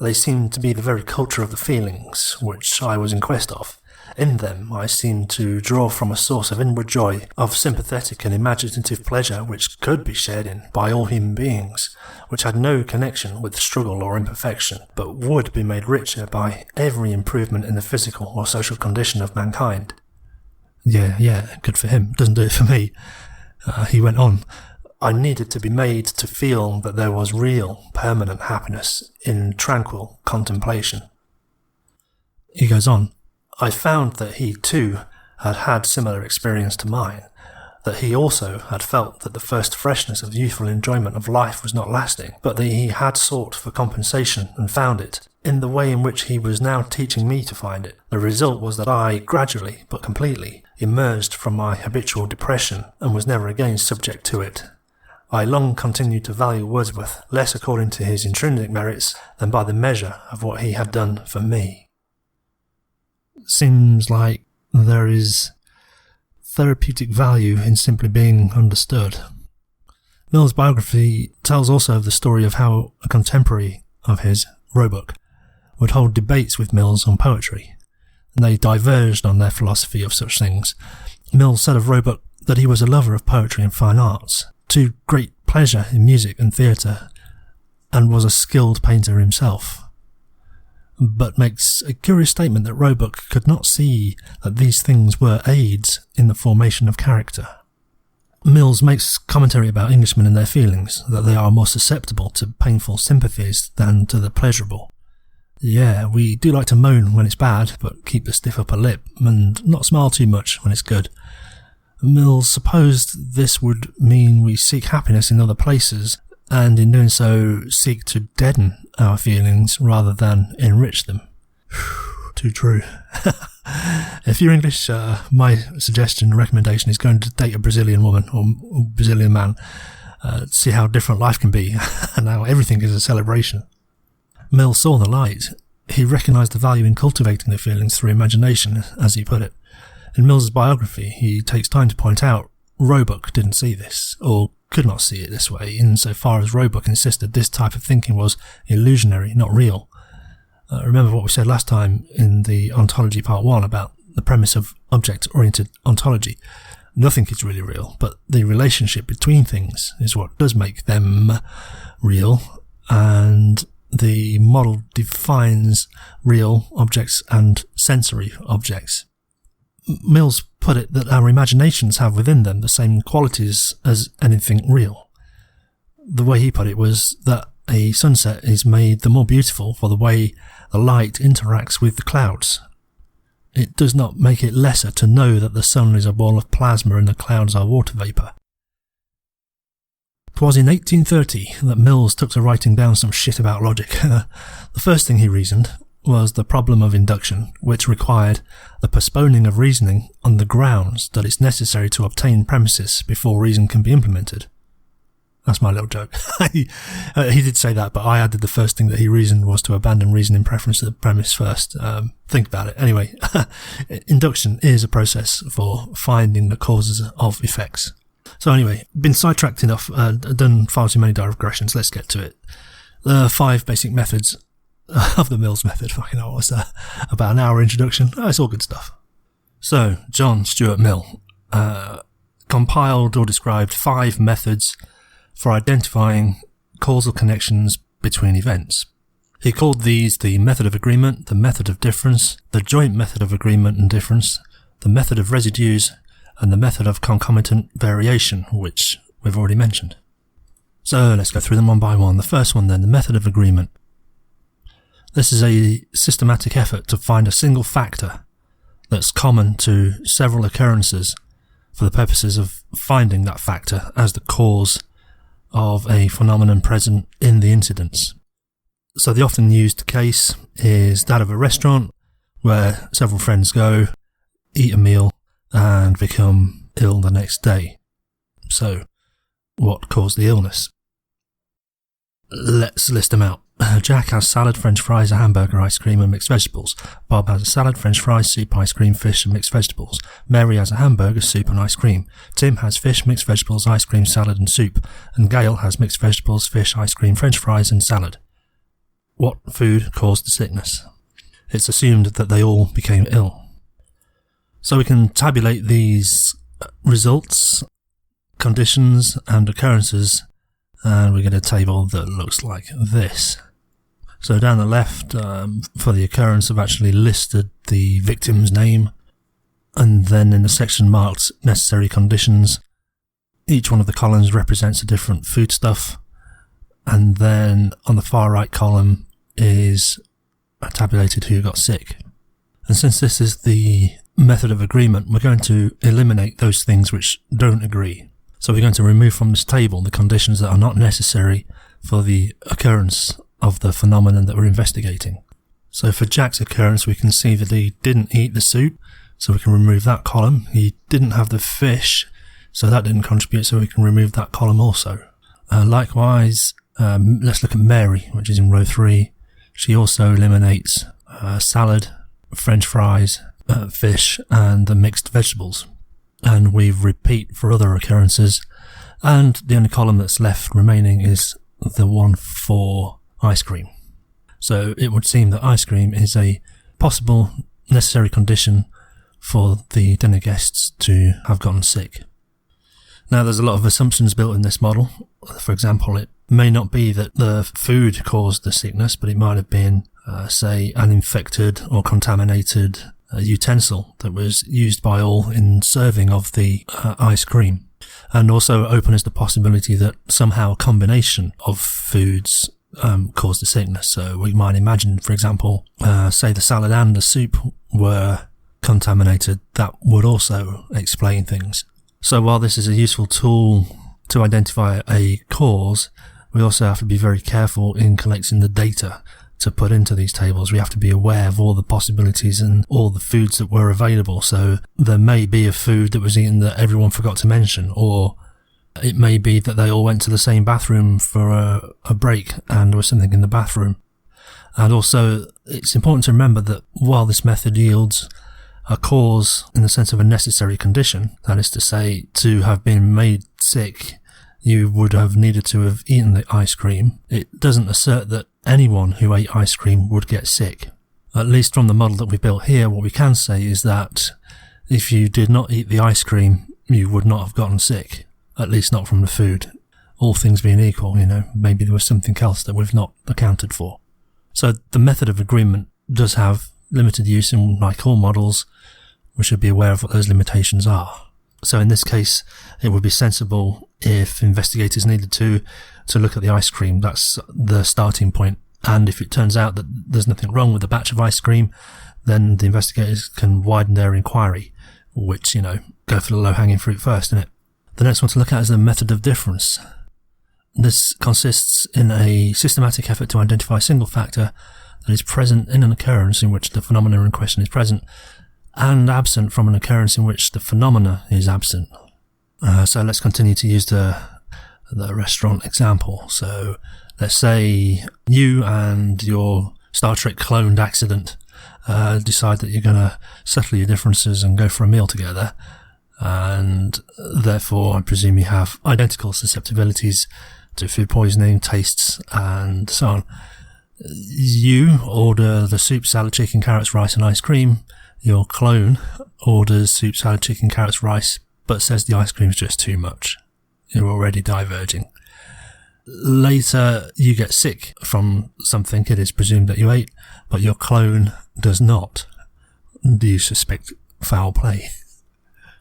They seemed to be the very culture of the feelings which I was in quest of, In them I seemed to draw from a source of inward joy, of sympathetic and imaginative pleasure which could be shared in by all human beings, which had no connection with struggle or imperfection, but would be made richer by every improvement in the physical or social condition of mankind. Yeah, good for him. Doesn't do it for me. He went on. I needed to be made to feel that there was real, permanent happiness in tranquil contemplation. He goes on. I found that he too had had similar experience to mine, that he also had felt that the first freshness of youthful enjoyment of life was not lasting, but that he had sought for compensation and found it, in the way in which he was now teaching me to find it. The result was that I, gradually but completely, emerged from my habitual depression and was never again subject to it. I long continued to value Wordsworth less according to his intrinsic merits than by the measure of what he had done for me. Seems like there is therapeutic value in simply being understood. Mill's biography tells also of the story of how a contemporary of his, Roebuck, would hold debates with Mills on poetry, and they diverged on their philosophy of such things. Mill said of Roebuck that he was a lover of poetry and fine arts, took great pleasure in music and theatre, and was a skilled painter himself, but makes a curious statement that Roebuck could not see that these things were aids in the formation of character. Mills makes commentary about Englishmen and their feelings, that they are more susceptible to painful sympathies than to the pleasurable. Yeah, we do like to moan when it's bad, but keep the stiff upper lip, and not smile too much when it's good. Mills supposed this would mean we seek happiness in other places, and in doing so seek to deaden our feelings rather than enrich them. Too true. If you're English, my suggestion and recommendation is going to date a Brazilian woman or Brazilian man, see how different life can be and how everything is a celebration. Mill saw the light. He recognised the value in cultivating the feelings through imagination, as he put it. In Mill's biography, he takes time to point out Roebuck didn't see this, or could not see it this way, insofar as Roebuck insisted this type of thinking was illusionary, not real. Remember what we said last time in the Ontology Part 1 about the premise of object-oriented ontology. Nothing is really real, but the relationship between things is what does make them real, and the model defines real objects and sensory objects. Mills put it that our imaginations have within them the same qualities as anything real. The way he put it was that a sunset is made the more beautiful for the way the light interacts with the clouds. It does not make it lesser to know that the sun is a ball of plasma and the clouds are water vapour. 'Twas in 1830 that Mills took to writing down some shit about logic. The first thing he reasoned was the problem of induction, which required the postponing of reasoning on the grounds that it's necessary to obtain premises before reason can be implemented. That's my little joke. He did say that, but I added the first thing that he reasoned was to abandon reason in preference to the premise first. Think about it. Anyway, induction is a process for finding the causes of effects. So anyway, been sidetracked enough, done far too many digressions, let's get to it. The 5 basic methods of the Mills method. Fucking hell, what's that? About an hour introduction. Oh, it's all good stuff. So, John Stuart Mill compiled or described 5 methods for identifying causal connections between events. He called these the method of agreement, the method of difference, the joint method of agreement and difference, the method of residues, and the method of concomitant variation, which we've already mentioned. So let's go through them one by one. The first one then, the method of agreement. This is a systematic effort to find a single factor that's common to several occurrences for the purposes of finding that factor as the cause of a phenomenon present in the incidents. So the often used case is that of a restaurant where several friends go, eat a meal, and become ill the next day. So, what caused the illness? Let's list them out. Jack has salad, french fries, a hamburger, ice cream and mixed vegetables. Bob has a salad, french fries, soup, ice cream, fish and mixed vegetables. Mary has a hamburger, soup and ice cream. Tim has fish, mixed vegetables, ice cream, salad and soup. And Gail has mixed vegetables, fish, ice cream, french fries and salad. What food caused the sickness? It's assumed that they all became ill. So we can tabulate these results, conditions and occurrences, and we get a table that looks like this. So down the left, for the occurrence, I've actually listed the victim's name, and then in the section marked necessary conditions, each one of the columns represents a different foodstuff, and then on the far right column is tabulated who got sick. And since this is the method of agreement, we're going to eliminate those things which don't agree. So we're going to remove from this table the conditions that are not necessary for the occurrence of the phenomenon that we're investigating. So for Jack's occurrence, we can see that he didn't eat the soup, so we can remove that column. He didn't have the fish, so that didn't contribute, so we can remove that column also. Likewise, let's look at Mary, which is in row 3. She also eliminates salad, French fries, fish, and the mixed vegetables. And we repeat for other occurrences, and the only column that's left remaining is the one for ice cream. So it would seem that ice cream is a possible necessary condition for the dinner guests to have gotten sick. Now, there's a lot of assumptions built in this model. For example, it may not be that the food caused the sickness, but it might have been, say, an infected or contaminated utensil that was used by all in serving of the ice cream. And also open is the possibility that somehow a combination of foods caused the sickness. So we might imagine, for example, say the salad and the soup were contaminated. That would also explain things. So while this is a useful tool to identify a cause, we also have to be very careful in collecting the data to put into these tables. We have to be aware of all the possibilities and all the foods that were available. So there may be a food that was eaten that everyone forgot to mention, or it may be that they all went to the same bathroom for a break and there was something in the bathroom. And also, it's important to remember that while this method yields a cause in the sense of a necessary condition, that is to say, to have been made sick, you would have needed to have eaten the ice cream. It doesn't assert that anyone who ate ice cream would get sick. At least from the model that we built here, what we can say is that if you did not eat the ice cream, you would not have gotten sick. At least not from the food. All things being equal, maybe there was something else that we've not accounted for. So the method of agreement does have limited use in like all models. We should be aware of what those limitations are. So in this case, it would be sensible if investigators needed to look at the ice cream. That's the starting point. And if it turns out that there's nothing wrong with the batch of ice cream, then the investigators can widen their inquiry, which, go for the low-hanging fruit first, innit? The next one to look at is the method of difference. This consists in a systematic effort to identify a single factor that is present in an occurrence in which the phenomena in question is present, and absent from an occurrence in which the phenomena is absent. So let's continue to use the restaurant example. So let's say you and your Star Trek cloned accident decide that you're going to settle your differences and go for a meal together. And therefore, I presume you have identical susceptibilities to food poisoning, tastes, and so on. You order the soup, salad, chicken, carrots, rice, and ice cream. Your clone orders soup, salad, chicken, carrots, rice, but says the ice cream's just too much. You're already diverging. Later, you get sick from something it is presumed that you ate, but your clone does not. Do you suspect foul play?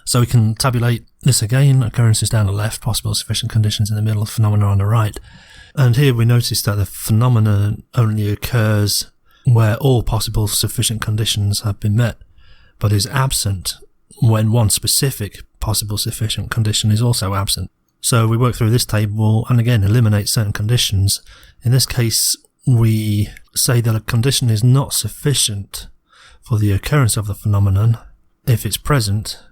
So we can tabulate this again, occurrences down the left, possible sufficient conditions in the middle, phenomena on the right. And here we notice that the phenomenon only occurs where all possible sufficient conditions have been met, but is absent when one specific possible sufficient condition is also absent. So we work through this table and again eliminate certain conditions. In this case, we say that a condition is not sufficient for the occurrence of the phenomenon if it's present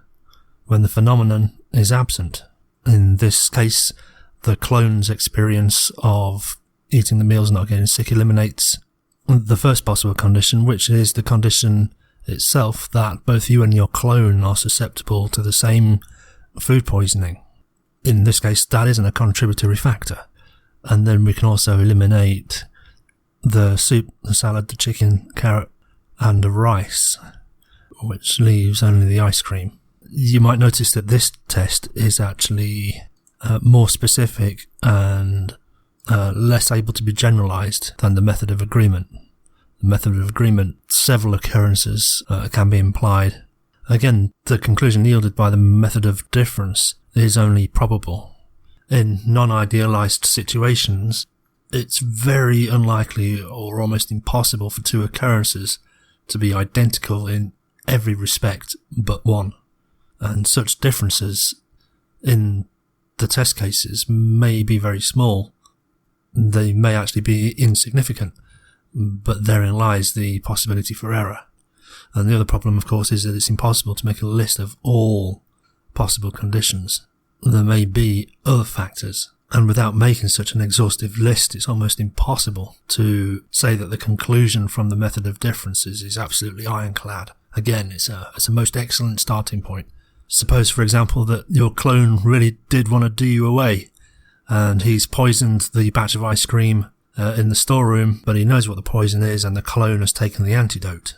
when the phenomenon is absent. In this case, the clone's experience of eating the meals and not getting sick eliminates the first possible condition, which is the condition itself that both you and your clone are susceptible to the same food poisoning. In this case, that isn't a contributory factor. And then we can also eliminate the soup, the salad, the chicken, carrot, and the rice, which leaves only the ice cream. You might notice that this test is actually more specific and less able to be generalized than the method of agreement. The method of agreement, several occurrences can be implied. Again, the conclusion yielded by the method of difference is only probable. In non-idealized situations, it's very unlikely or almost impossible for two occurrences to be identical in every respect but one. And such differences in the test cases may be very small. They may actually be insignificant, but therein lies the possibility for error. And the other problem, of course, is that it's impossible to make a list of all possible conditions. There may be other factors, and without making such an exhaustive list, it's almost impossible to say that the conclusion from the method of differences is absolutely ironclad. Again, it's a most excellent starting point. Suppose, for example, that your clone really did want to do you away, and he's poisoned the batch of ice cream in the storeroom, but he knows what the poison is, and the clone has taken the antidote.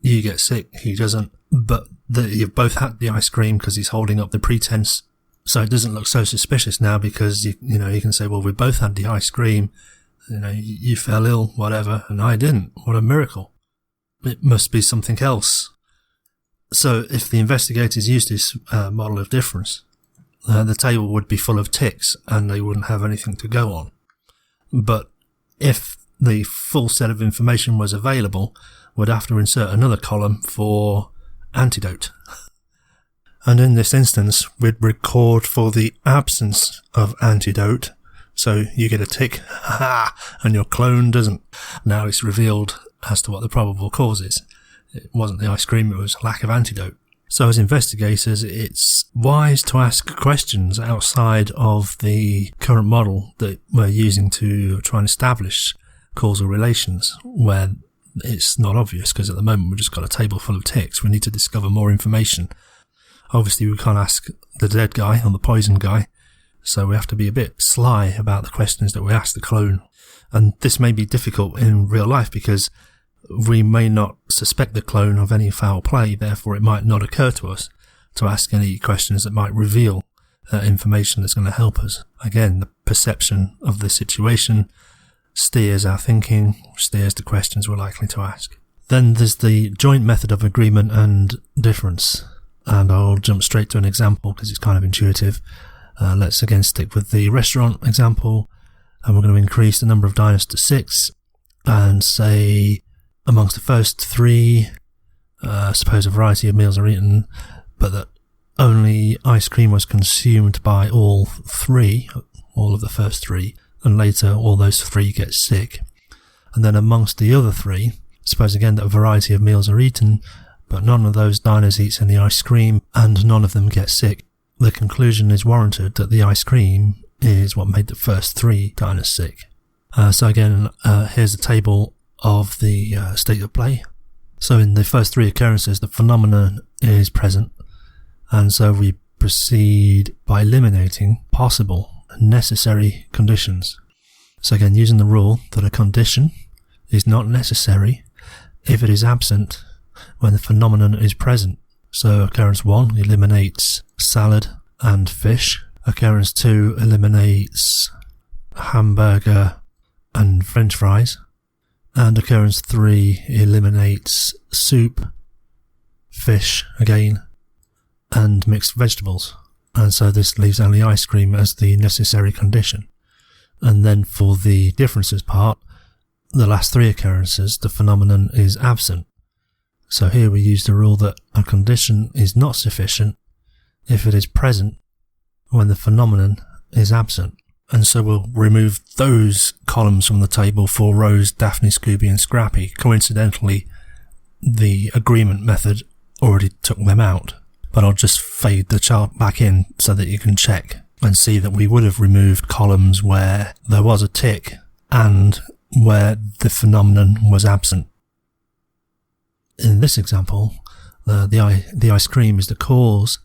You get sick, he doesn't, but you've both had the ice cream because he's holding up the pretense, so it doesn't look so suspicious now because you can say, well, we both had the ice cream, you fell ill, whatever, and I didn't. What a miracle. It must be something else. So if the investigators used this model of difference, the table would be full of ticks and they wouldn't have anything to go on. But if the full set of information was available, we'd have to insert another column for antidote. And in this instance, we'd record for the absence of antidote. So you get a tick, and your clone doesn't. Now it's revealed as to what the probable cause is. It wasn't the ice cream, it was lack of antidote. So as investigators, it's wise to ask questions outside of the current model that we're using to try and establish causal relations, where it's not obvious, because at the moment we've just got a table full of ticks. We need to discover more information. Obviously we can't ask the dead guy or the poison guy, so we have to be a bit sly about the questions that we ask the clone. And this may be difficult in real life because we may not suspect the clone of any foul play, therefore it might not occur to us to ask any questions that might reveal information that's going to help us. Again, the perception of the situation steers our thinking, steers the questions we're likely to ask. Then there's the joint method of agreement and difference, and I'll jump straight to an example because it's kind of intuitive. Let's again stick with the restaurant example, and we're going to increase the number of diners to 6 and say amongst the first 3, suppose a variety of meals are eaten, but that only ice cream was consumed by all of the first 3, and later all those 3 get sick. And then amongst the other 3, suppose again that a variety of meals are eaten, but none of those diners eats any ice cream, and none of them get sick. The conclusion is warranted that the ice cream is what made the first 3 diners sick. So again, here's a table of the state of play. So in the first 3 occurrences, the phenomenon is present, and so we proceed by eliminating possible and necessary conditions. So again, using the rule that a condition is not necessary if it is absent when the phenomenon is present. So occurrence 1 eliminates salad and fish. Occurrence 2 eliminates hamburger and french fries. And occurrence 3 eliminates soup, fish again, and mixed vegetables. And so this leaves only ice cream as the necessary condition. And then for the differences part, the last 3 occurrences, the phenomenon is absent. So here we use the rule that a condition is not sufficient if it is present when the phenomenon is absent. And so we'll remove those columns from the table for Rose, Daphne, Scooby and Scrappy. Coincidentally, the agreement method already took them out. But I'll just fade the chart back in so that you can check and see that we would have removed columns where there was a tick and where the phenomenon was absent. In this example, the ice cream is the cause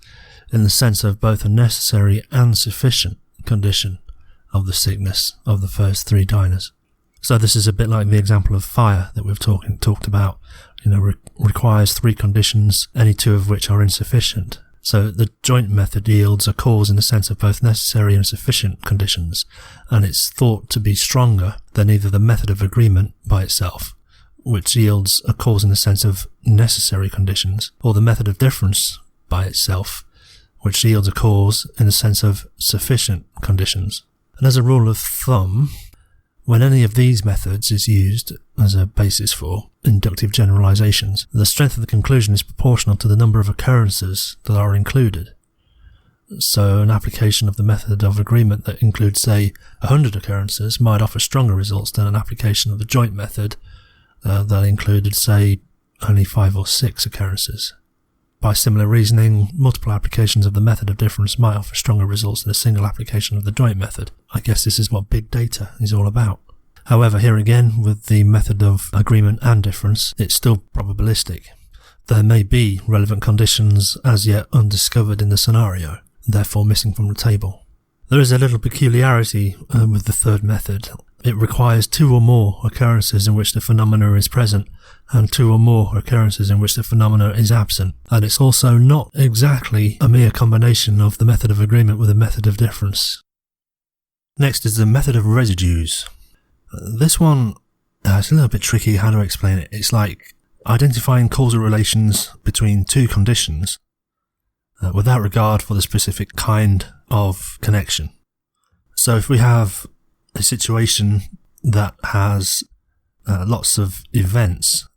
in the sense of both a necessary and sufficient condition of the sickness of the first 3 diners. So this is a bit like the example of fire that we've talked about. Requires 3 conditions, any 2 of which are insufficient. So the joint method yields a cause in the sense of both necessary and sufficient conditions, and it's thought to be stronger than either the method of agreement by itself, which yields a cause in the sense of necessary conditions, or the method of difference by itself, which yields a cause in the sense of sufficient conditions. And as a rule of thumb, when any of these methods is used as a basis for inductive generalizations, the strength of the conclusion is proportional to the number of occurrences that are included. So an application of the method of agreement that includes, say, 100 occurrences might offer stronger results than an application of the joint method that included, say, only 5 or 6 occurrences. By similar reasoning, multiple applications of the method of difference might offer stronger results than a single application of the joint method. I guess this is what big data is all about. However, here again, with the method of agreement and difference, it's still probabilistic. There may be relevant conditions as yet undiscovered in the scenario, therefore missing from the table. There is a little peculiarity with the third method. It requires 2 or more occurrences in which the phenomena is present, and 2 or more occurrences in which the phenomena is absent. And it's also not exactly a mere combination of the method of agreement with the method of difference. Next is the method of residues. This one, it's a little bit tricky how to explain it. It's like identifying causal relations between 2 conditions without regard for the specific kind of connection. So if we have a situation that has lots of events,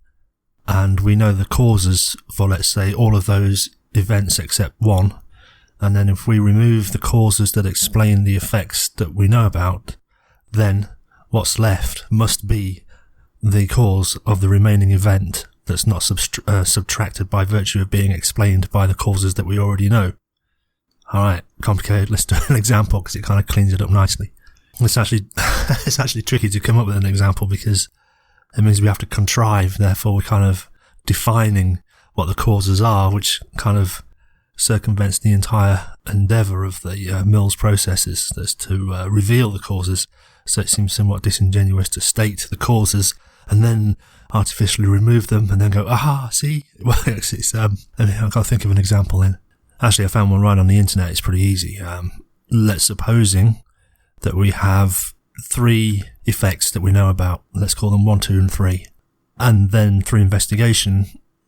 and we know the causes for, let's say, all of those events except one, and then if we remove the causes that explain the effects that we know about, then what's left must be the cause of the remaining event that's not subtracted by virtue of being explained by the causes that we already know. Alright, complicated. Let's do an example because it kind of cleans it up nicely. It's actually tricky to come up with an example because it means we have to contrive, therefore we're kind of defining what the causes are, which kind of circumvents the entire endeavour of the Mill's processes. That's to reveal the causes, so it seems somewhat disingenuous to state the causes and then artificially remove them and then go, aha, see? Well, I've got to think of an example then. Actually, I found one right on the internet. It's pretty easy. Let's supposing that we have 3 effects that we know about. Let's call them 1, 2, and 3. And then through investigation,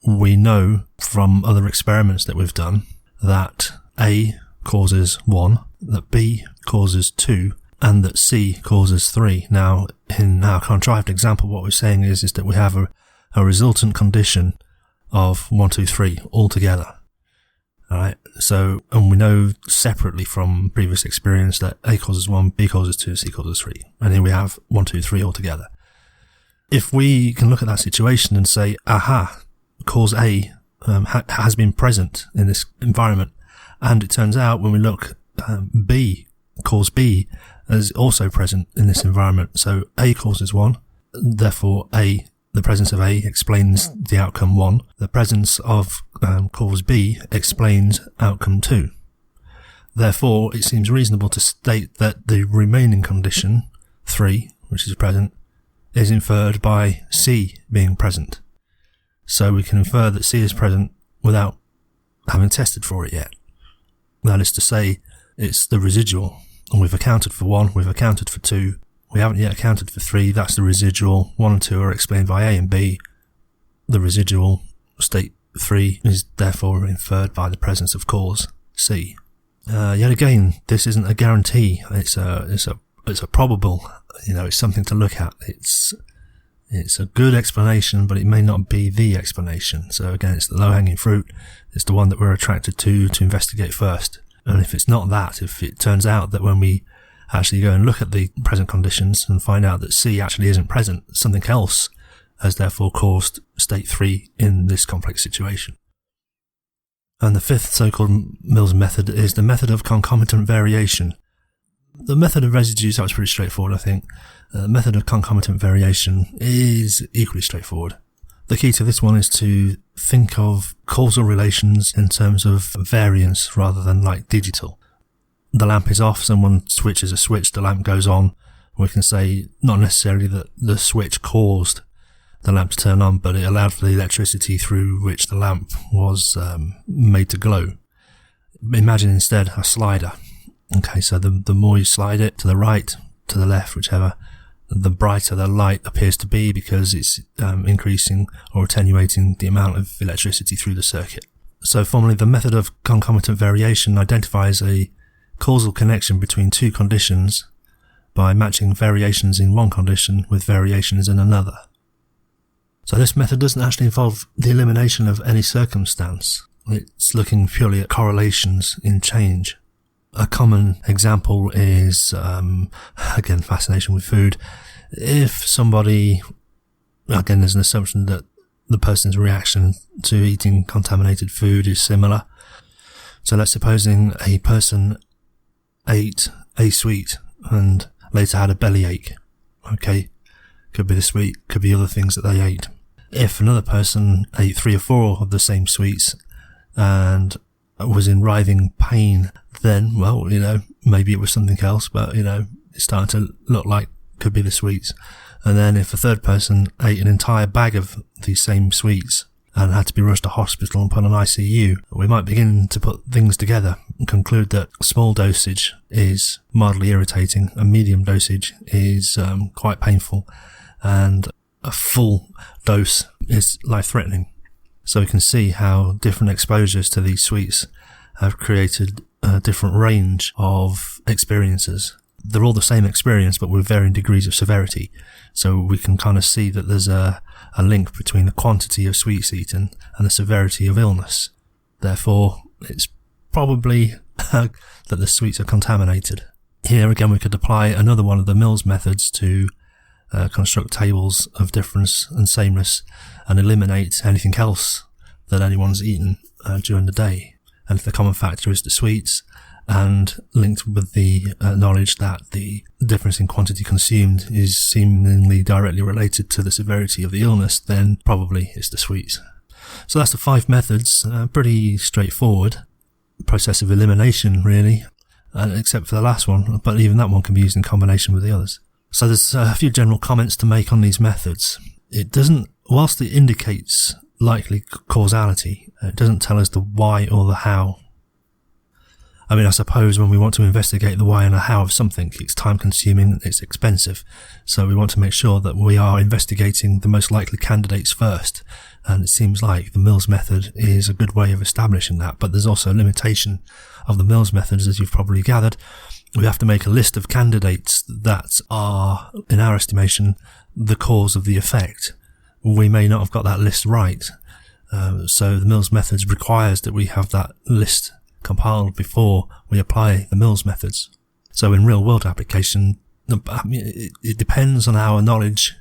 we know from other experiments that we've done that A causes 1, that B causes 2, and that C causes 3. Now, in our contrived example, what we're saying is that we have a resultant condition of 1, 2, 3 altogether. Alright, so, and we know separately from previous experience that A causes 1, B causes 2, C causes 3. And here we have 1, 2, 3 altogether. If we can look at that situation and say, aha, cause A has been present in this environment, and it turns out when we look, cause B is also present in this environment. So A causes 1, therefore the presence of A explains the outcome 1. The presence of cause B explains outcome 2. Therefore, it seems reasonable to state that the remaining condition, 3, which is present, is inferred by C being present. So we can infer that C is present without having tested for it yet. That is to say, it's the residual. And we've accounted for 1, we've accounted for 2, we haven't yet accounted for 3, that's the residual. 1 and 2 are explained by A and B. The residual, state 3, is therefore inferred by the presence of cause C. Yet again, this isn't a guarantee. It's a probable, it's something to look at. It's a good explanation, but it may not be the explanation. So again, it's the low-hanging fruit. It's the one that we're attracted to investigate first. And if it's not that, if it turns out that when we actually go and look at the present conditions and find out that C actually isn't present, something else has therefore caused state 3 in this complex situation. And the 5th so-called Mill's method is the method of concomitant variation. The method of residues, that was pretty straightforward, I think. The method of concomitant variation is equally straightforward. The key to this one is to think of causal relations in terms of variance rather than like digital. The lamp is off, someone switches a switch, the lamp goes on, we can say not necessarily that the switch caused the lamp to turn on, but it allowed for the electricity through which the lamp was made to glow. Imagine instead a slider. Okay, so the more you slide it to the right, to the left, whichever, the brighter the light appears to be, because it's increasing or attenuating the amount of electricity through the circuit. So formally, the method of concomitant variation identifies a causal connection between two conditions by matching variations in one condition with variations in another. So this method doesn't actually involve the elimination of any circumstance. It's looking purely at correlations in change. A common example is, again, fascination with food. If somebody, again, there's an assumption that the person's reaction to eating contaminated food is similar. So let's supposing a person ate a sweet and later had a bellyache. Okay, could be the sweet, could be other things that they ate. If another person ate 3 or 4 of the same sweets and was in writhing pain, then, well, maybe it was something else, but, it's starting to look like could be the sweets. And then if a third person ate an entire bag of these same sweets and had to be rushed to hospital and put on ICU, we might begin to put things together and conclude that small dosage is mildly irritating, a medium dosage is quite painful, and a full dose is life-threatening. So we can see how different exposures to these sweets have created a different range of experiences. They're all the same experience, but with varying degrees of severity. So we can kind of see that there's a link between the quantity of sweets eaten and the severity of illness. Therefore, it's probably that the sweets are contaminated. Here again, we could apply another one of the Mill's methods to construct tables of difference and sameness and eliminate anything else that anyone's eaten during the day. And if the common factor is the sweets, and linked with the knowledge that the difference in quantity consumed is seemingly directly related to the severity of the illness, then probably it's the sweets. So that's the 5 methods, pretty straightforward. Process of elimination, really, except for the last one, but even that one can be used in combination with the others. So there's a few general comments to make on these methods. It doesn't, whilst it indicates likely causality, it doesn't tell us the why or the how. I mean, I suppose when we want to investigate the why and the how of something, it's time consuming, it's expensive. So we want to make sure that we are investigating the most likely candidates first. And it seems like the Mill's method is a good way of establishing that. But there's also a limitation of the Mill's methods, as you've probably gathered. We have to make a list of candidates that are, in our estimation, the cause of the effect. We may not have got that list right. So the Mill's methods requires that we have that list compiled before we apply the Mill's methods. So in real world application, it depends on our knowledge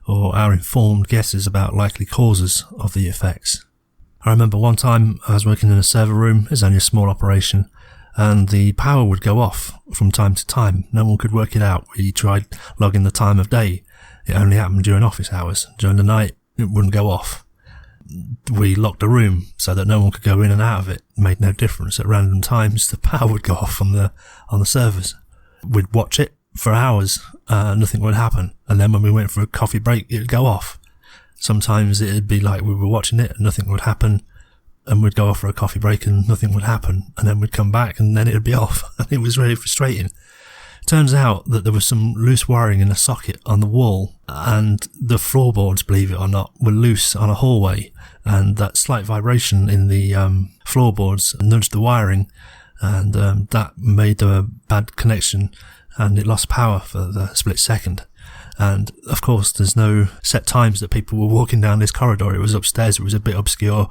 or our informed guesses about likely causes of the effects. I remember one time I was working in a server room. It's only a small operation, and the power would go off from time to time. No one could work it out. We tried logging the time of day. It only happened during office hours. During the night, it wouldn't go off. We locked the room so that no one could go in and out of it. It made no difference. At random times, the power would go off on the servers. We'd watch it for hours, nothing would happen. And then when we went for a coffee break, it would go off. Sometimes it'd be like we were watching it and nothing would happen, and we'd go off for a coffee break and nothing would happen, and then we'd come back and then it'd be off. And it was really frustrating. Turns out that there was some loose wiring in a socket on the wall, and the floorboards, believe it or not, were loose on a hallway, and that slight vibration in the floorboards nudged the wiring, and that made a bad connection, and it lost power for the split second. And of course there's no set times that people were walking down this corridor. It was upstairs, it was a bit obscure.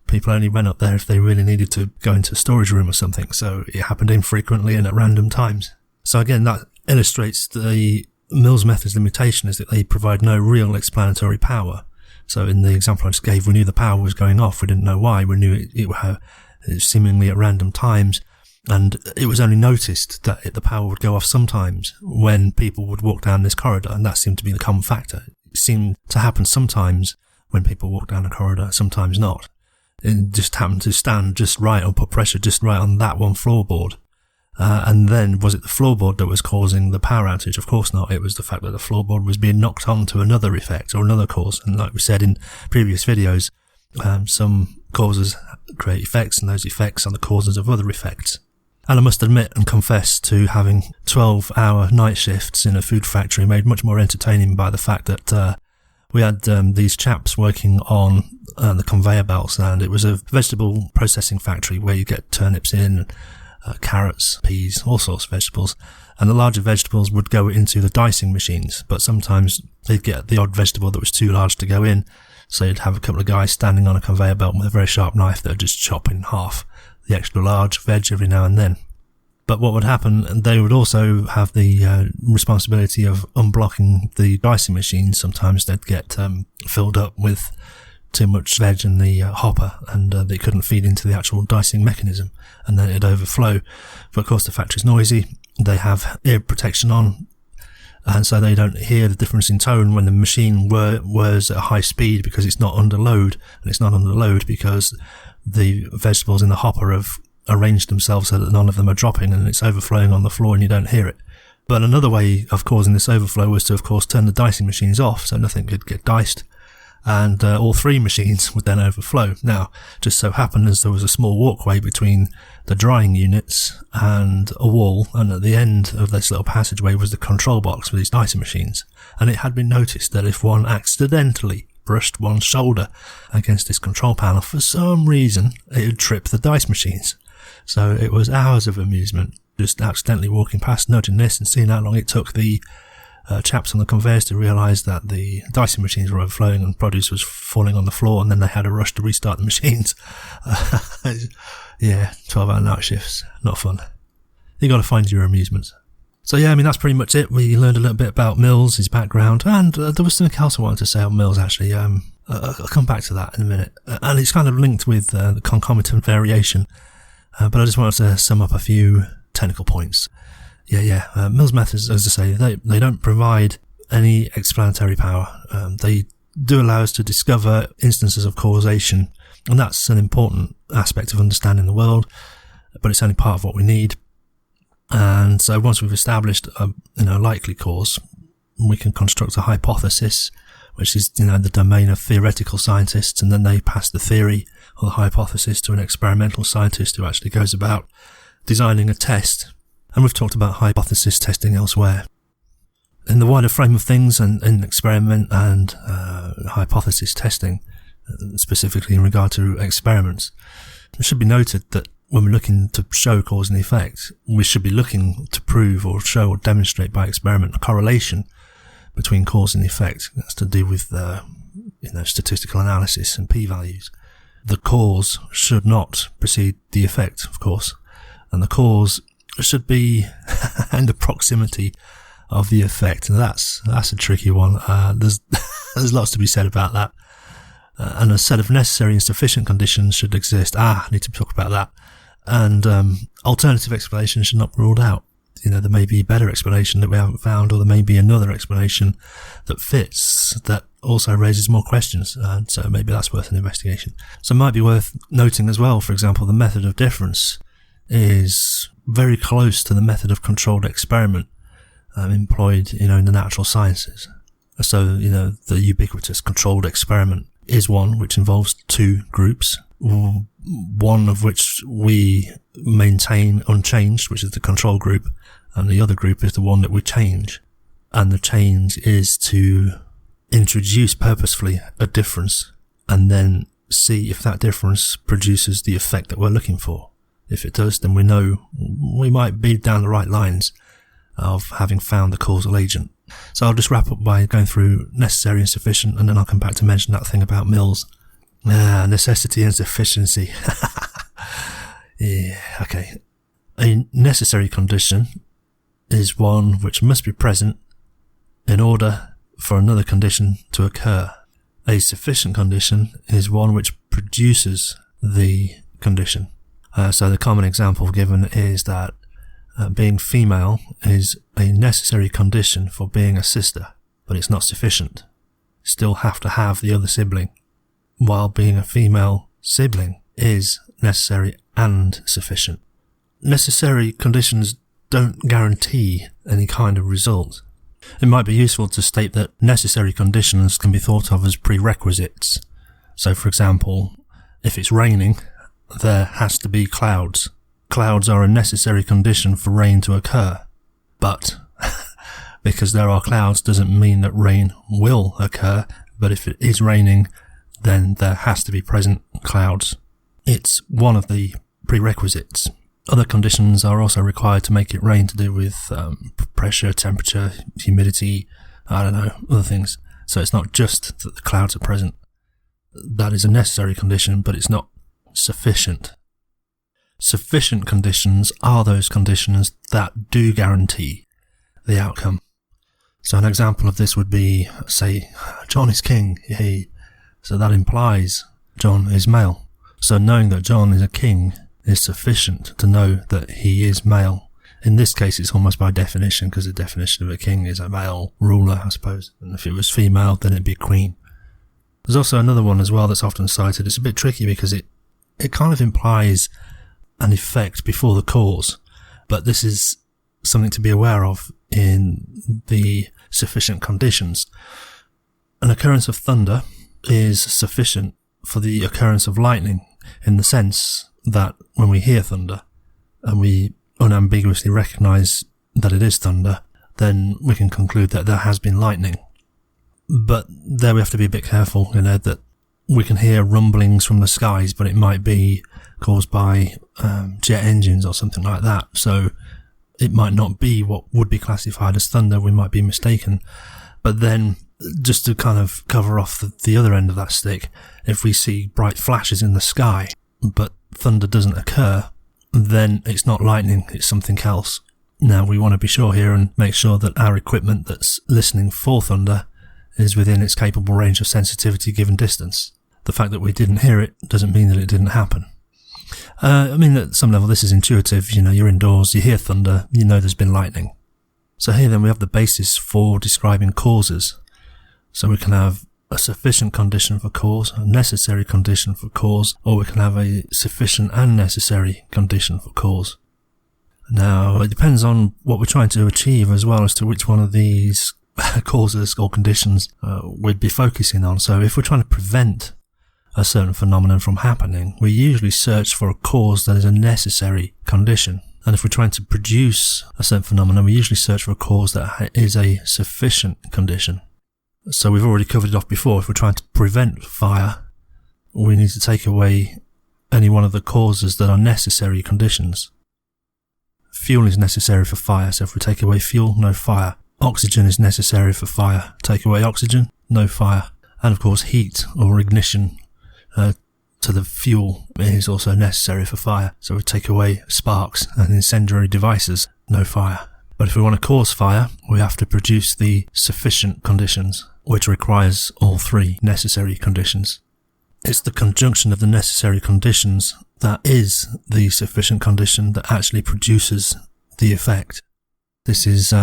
People only went up there if they really needed to go into a storage room or something, so it happened infrequently and at random times. So again, that illustrates the Mill's method's limitation, is that they provide no real explanatory power. So in the example I just gave, we knew the power was going off. We didn't know why. We knew it was seemingly at random times. And it was only noticed that the power would go off sometimes when people would walk down this corridor. And that seemed to be the common factor. It seemed to happen sometimes when people walk down a corridor, sometimes not. It just happened to stand just right or put pressure just right on that one floorboard. And then, was it the floorboard that was causing the power outage? Of course not. It was the fact that the floorboard was being knocked on to another effect or another cause. And like we said in previous videos, some causes create effects, and those effects are the causes of other effects. And I must admit and confess to having 12-hour night shifts in a food factory made much more entertaining by the fact that we had these chaps working on the conveyor belts, and it was a vegetable processing factory where you get turnips in, carrots, peas, all sorts of vegetables, and the larger vegetables would go into the dicing machines, but sometimes they'd get the odd vegetable that was too large to go in, so you'd have a couple of guys standing on a conveyor belt with a very sharp knife that would just chop in half the extra large veg every now and then. But what would happen, they would also have the responsibility of unblocking the dicing machines. Sometimes they'd get filled up with too much veg in the hopper, and they couldn't feed into the actual dicing mechanism, and then it'd overflow. But of course the factory's noisy, they have ear protection on, and so they don't hear the difference in tone when the machine whirs at a high speed, because it's not under load, and it's not under load because the vegetables in the hopper have arranged themselves so that none of them are dropping, and it's overflowing on the floor and you don't hear it. But another way of causing this overflow was to, of course, turn the dicing machines off so nothing could get diced, and all three machines would then overflow. Now, just so happened as there was a small walkway between the drying units and a wall, and at the end of this little passageway was the control box for these dicing machines, and it had been noticed that if one accidentally brushed one's shoulder against this control panel, for some reason it would trip the dice machines. So it was hours of amusement just accidentally walking past, noting this and seeing how long it took the chaps on the conveyors to realise that the dicing machines were overflowing and produce was falling on the floor, and then they had a rush to restart the machines. Yeah, 12-hour night shifts, not fun. You got to find your amusements. So yeah, I mean, that's pretty much it. We learned a little bit about Mill's, his background, and there was something else I wanted to say on Mill's actually. I'll come back to that in a minute. And it's kind of linked with the concomitant variation, but I just wanted to sum up a few technical points. Mill's methods, as I say, they don't provide any explanatory power. They do allow us to discover instances of causation, and that's an important aspect of understanding the world, but it's only part of what we need. And so once we've established a likely cause, we can construct a hypothesis, which is the domain of theoretical scientists, and then they pass the theory or the hypothesis to an experimental scientist who actually goes about designing a test. And we've talked about hypothesis testing elsewhere. In the wider frame of things, and in experiment and hypothesis testing, specifically in regard to experiments, it should be noted that when we're looking to show cause and effect, we should be looking to prove or show or demonstrate by experiment a correlation between cause and effect. That's to do with statistical analysis and p-values. The cause should not precede the effect, of course, and the cause should be in the proximity of the effect, and that's a tricky one. There's lots to be said about that, and a set of necessary and sufficient conditions should exist. I need to talk about that. And alternative explanations should not be ruled out. There may be a better explanation that we haven't found, or there may be another explanation that fits, that also raises more questions, and so maybe that's worth an investigation. So it might be worth noting as well, for example, the method of difference is very close to the method of controlled experiment employed, in the natural sciences. So, the ubiquitous controlled experiment is one which involves two groups, one of which we maintain unchanged, which is the control group, and the other group is the one that we change. And the change is to introduce purposefully a difference and then see if that difference produces the effect that we're looking for. If it does, then we know we might be down the right lines of having found the causal agent. So I'll just wrap up by going through necessary and sufficient, and then I'll come back to mention that thing about Mill's. Necessity and sufficiency. Yeah, okay. A necessary condition is one which must be present in order for another condition to occur. A sufficient condition is one which produces the condition. So the common example given is that being female is a necessary condition for being a sister, but it's not sufficient. Still have to have the other sibling, while being a female sibling is necessary and sufficient. necessary conditions don't guarantee any kind of result. It might be useful to state that necessary conditions can be thought of as prerequisites. So, for example, if it's raining, there has to be clouds. Clouds are a necessary condition for rain to occur. But because there are clouds doesn't mean that rain will occur, but if it is raining, then there has to be present clouds. It's one of the prerequisites. Other conditions are also required to make it rain, to do with pressure, temperature, humidity, other things. So it's not just that the clouds are present. That is a necessary condition, but it's not sufficient. Sufficient conditions are those conditions that do guarantee the outcome. So an example of this would be, say, John is king. Yay. So that implies John is male. So knowing that John is a king is sufficient to know that he is male. In this case, it's almost by definition, because the definition of a king is a male ruler, I suppose. And if it was female, then it'd be a queen. There's also another one as well that's often cited. It's a bit tricky because it kind of implies an effect before the cause. But this is something to be aware of in the sufficient conditions. An occurrence of thunder is sufficient for the occurrence of lightning, in the sense that when we hear thunder and we unambiguously recognise that it is thunder, then we can conclude that there has been lightning. But there we have to be a bit careful, that we can hear rumblings from the skies, but it might be caused by jet engines or something like that. So it might not be what would be classified as thunder. We might be mistaken. But then, just to kind of cover off the other end of that stick, if we see bright flashes in the sky, but thunder doesn't occur, then it's not lightning, it's something else. Now, we want to be sure here and make sure that our equipment that's listening for thunder is within its capable range of sensitivity given distance. The fact that we didn't hear it doesn't mean that it didn't happen. At some level this is intuitive. You're indoors, you hear thunder, you know there's been lightning. So here then we have the basis for describing causes. So we can have a sufficient condition for cause, a necessary condition for cause, or we can have a sufficient and necessary condition for cause. Now, it depends on what we're trying to achieve as well as to which one of these causes or conditions we'd be focusing on. So if we're trying to prevent a certain phenomenon from happening, we usually search for a cause that is a necessary condition. And if we're trying to produce a certain phenomenon, we usually search for a cause that is a sufficient condition. So we've already covered it off before. If we're trying to prevent fire, we need to take away any one of the causes that are necessary conditions. Fuel is necessary for fire, so if we take away fuel, no fire. Oxygen is necessary for fire. Take away oxygen, no fire. And of course heat or ignition to the fuel is also necessary for fire. So we take away sparks and incendiary devices, no fire. But if we want to cause fire, we have to produce the sufficient conditions, which requires all three necessary conditions. It's the conjunction of the necessary conditions that is the sufficient condition that actually produces the effect. This is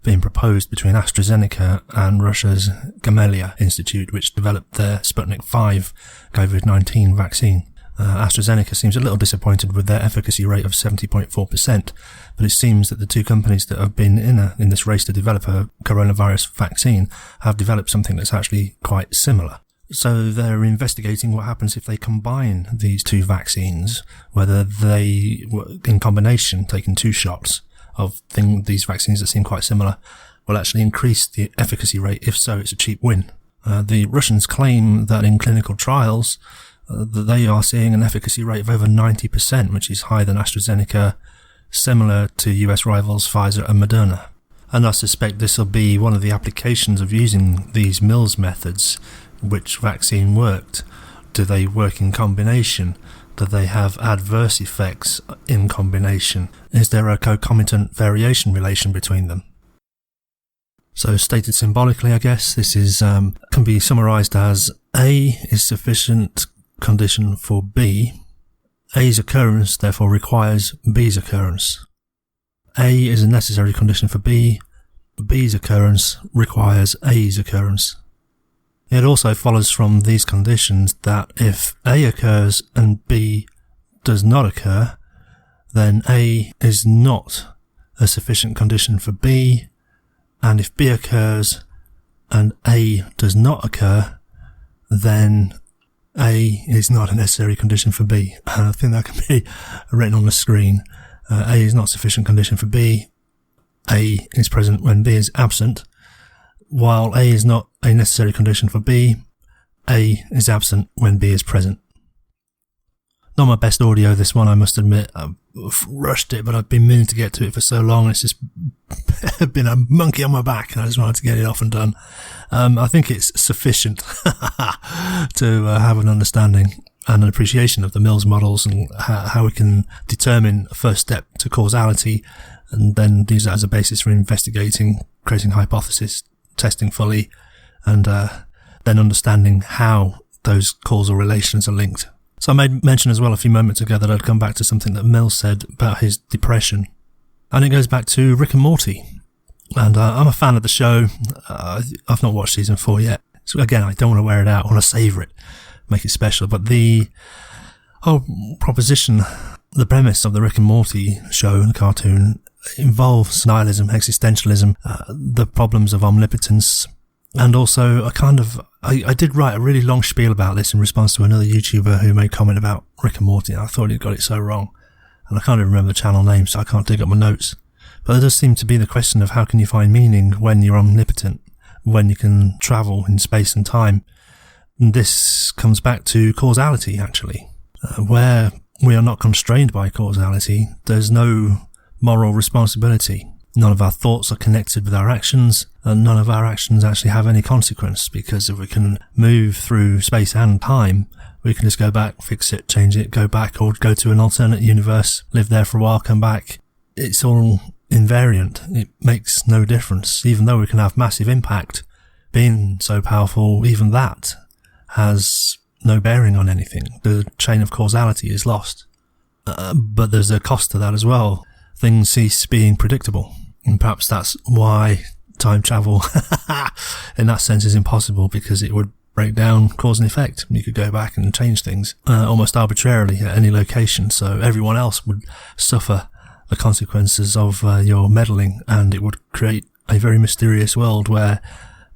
being proposed between AstraZeneca and Russia's Gamaleya Institute, which developed their Sputnik V COVID-19 vaccine. AstraZeneca seems a little disappointed with their efficacy rate of 70.4%, but it seems that the two companies that have been in this race to develop a coronavirus vaccine have developed something that's actually quite similar. So they're investigating what happens if they combine these two vaccines, whether they, in combination, taking two shots of these vaccines that seem quite similar, will actually increase the efficacy rate. If so, it's a cheap win. The Russians claim that in clinical trials that they are seeing an efficacy rate of over 90%, which is higher than AstraZeneca, similar to US rivals Pfizer and Moderna. And I suspect this will be one of the applications of using these Mill's methods. Which vaccine worked? Do they work in combination? Do they have adverse effects in combination? Is there a concomitant variation relation between them? So stated symbolically, I guess, this is can be summarised as A is sufficient condition for B. A's occurrence therefore requires B's occurrence. A is a necessary condition for B. B's occurrence requires A's occurrence. It also follows from these conditions that if A occurs and B does not occur, then A is not a sufficient condition for B, and if B occurs and A does not occur, then A is not a necessary condition for B. I think that can be written on the screen. A is not sufficient condition for B. A is present when B is absent. While A is not a necessary condition for B, A is absent when B is present. Not my best audio, this one, I must admit. I've rushed it, but I've been meaning to get to it for so long. It's just been a monkey on my back, and I just wanted to get it off and done. I think it's sufficient to have an understanding and an appreciation of the Mill's models and how we can determine a first step to causality, and then use that as a basis for investigating, creating hypothesis, testing fully, and then understanding how those causal relations are linked. So I made mention as well a few moments ago that I'd come back to something that Mill said about his depression. And it goes back to Rick and Morty. And I'm a fan of the show. I've not watched season 4 yet. So again, I don't want to wear it out. I want to savour it, make it special. But the whole proposition, the premise of the Rick and Morty show and cartoon involves nihilism, existentialism, the problems of omnipotence, and also a kind of, I did write a really long spiel about this in response to another YouTuber who made comment about Rick and Morty, and I thought he'd got it so wrong. And I can't even remember the channel name, so I can't dig up my notes. But there does seem to be the question of how can you find meaning when you're omnipotent, when you can travel in space and time. And this comes back to causality, actually. Where we are not constrained by causality, there's no moral responsibility. None of our thoughts are connected with our actions, and none of our actions actually have any consequence, because if we can move through space and time, we can just go back, fix it, change it, go back, or go to an alternate universe, live there for a while, come back. It's all invariant. It makes no difference. Even though we can have massive impact, being so powerful, even that has no bearing on anything. The chain of causality is lost. But there's a cost to that as well. Things cease being predictable. And perhaps that's why time travel in that sense is impossible, because it would break down cause and effect. You could go back and change things almost arbitrarily at any location, so everyone else would suffer the consequences of your meddling, and it would create a very mysterious world where,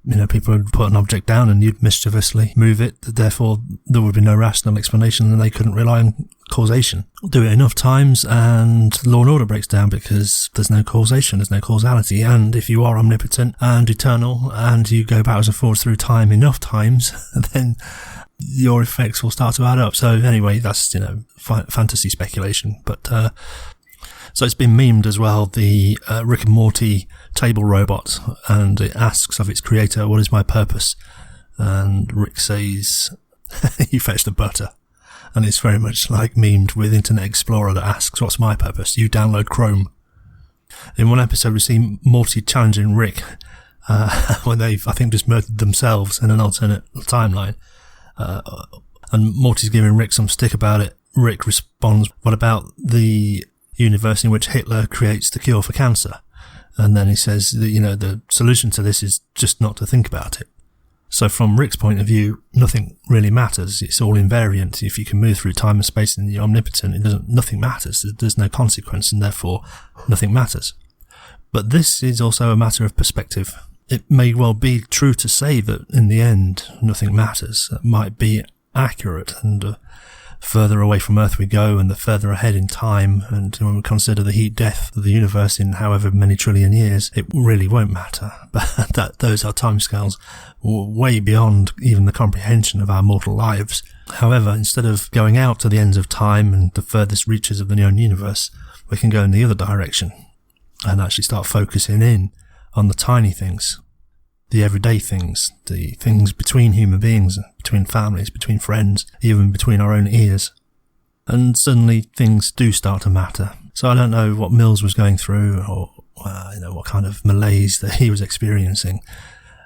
you know, people would put an object down and you'd mischievously move it, therefore there would be no rational explanation and they couldn't rely on causation. Do it enough times and law and order breaks down, because there's no causation, there's no causality. And if you are omnipotent and eternal and you go backwards and forwards through time enough times, then your effects will start to add up. So anyway, that's, you know, fantasy speculation. But so it's been memed as well, the Rick and Morty table robot, and it asks of its creator, what is my purpose? And Rick says, you fetch the butter. And it's very much like memed with Internet Explorer that asks, what's my purpose? You download Chrome. In one episode, we see Morty challenging Rick when they've, I think, just murdered themselves in an alternate timeline. And Morty's giving Rick some stick about it. Rick responds, what about the universe in which Hitler creates the cure for cancer? And then he says that, you know, the solution to this is just not to think about it. So from Rick's point of view, nothing really matters. It's all invariant. If you can move through time and space and you're omnipotent, nothing matters. There's no consequence, and therefore nothing matters. But this is also a matter of perspective. It may well be true to say that in the end, nothing matters. That might be accurate, and further away from Earth we go, and the further ahead in time, and when we consider the heat death of the universe in however many trillion years, it really won't matter. But those are timescales way beyond even the comprehension of our mortal lives. However, instead of going out to the ends of time and the furthest reaches of the known universe, we can go in the other direction and actually start focusing in on the tiny things, the everyday things, the things between human beings, between families, between friends, even between our own ears. And suddenly things do start to matter. So I don't know what Mills was going through, or what kind of malaise that he was experiencing.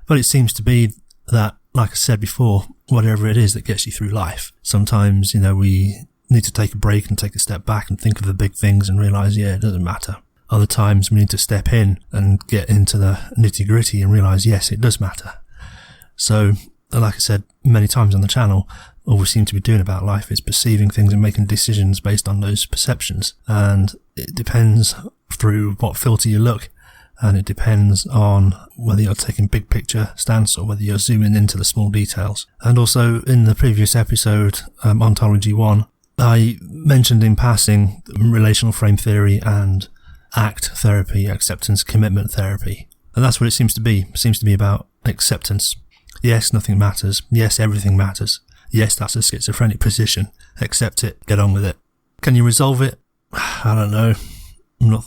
But it seems to be that, like I said before, whatever it is that gets you through life, sometimes, we need to take a break and take a step back and think of the big things and realise, it doesn't matter. Other times we need to step in and get into the nitty-gritty and realise, yes, it does matter. So, like I said many times on the channel, all we seem to be doing about life is perceiving things and making decisions based on those perceptions. And it depends through what filter you look, and it depends on whether you're taking big picture stance or whether you're zooming into the small details. And also in the previous episode, Ontology 1, I mentioned in passing relational frame theory and ACT therapy, acceptance commitment therapy. And that's what it seems to be. It seems to be about acceptance. Yes, nothing matters. Yes, everything matters. Yes, that's a schizophrenic position. Accept it. Get on with it. Can you resolve it? I don't know.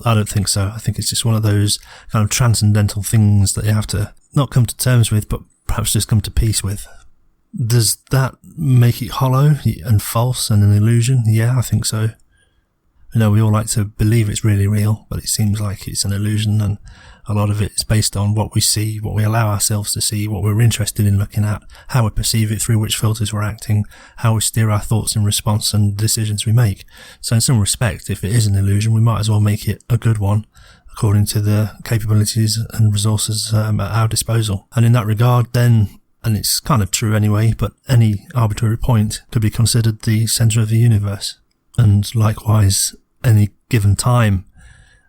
I don't think so. I think it's just one of those kind of transcendental things that you have to not come to terms with, but perhaps just come to peace with. Does that make it hollow and false and an illusion? Yeah, I think so. We all like to believe it's really real, but it seems like it's an illusion, and a lot of it is based on what we see, what we allow ourselves to see, what we're interested in looking at, how we perceive it, through which filters we're acting, how we steer our thoughts in response and decisions we make. So in some respect, if it is an illusion, we might as well make it a good one, according to the capabilities and resources at our disposal. And in that regard, then, and it's kind of true anyway, but any arbitrary point could be considered the centre of the universe. And likewise, any given time,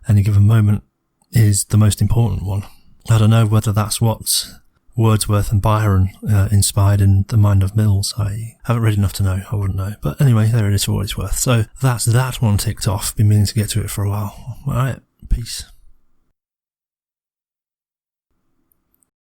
any given moment is the most important one. I don't know whether that's what Wordsworth and Byron inspired in the mind of Mills. I haven't read enough to know. I wouldn't know. But anyway, there it is for what it's worth. So that's that one ticked off. Been meaning to get to it for a while. All right. Peace.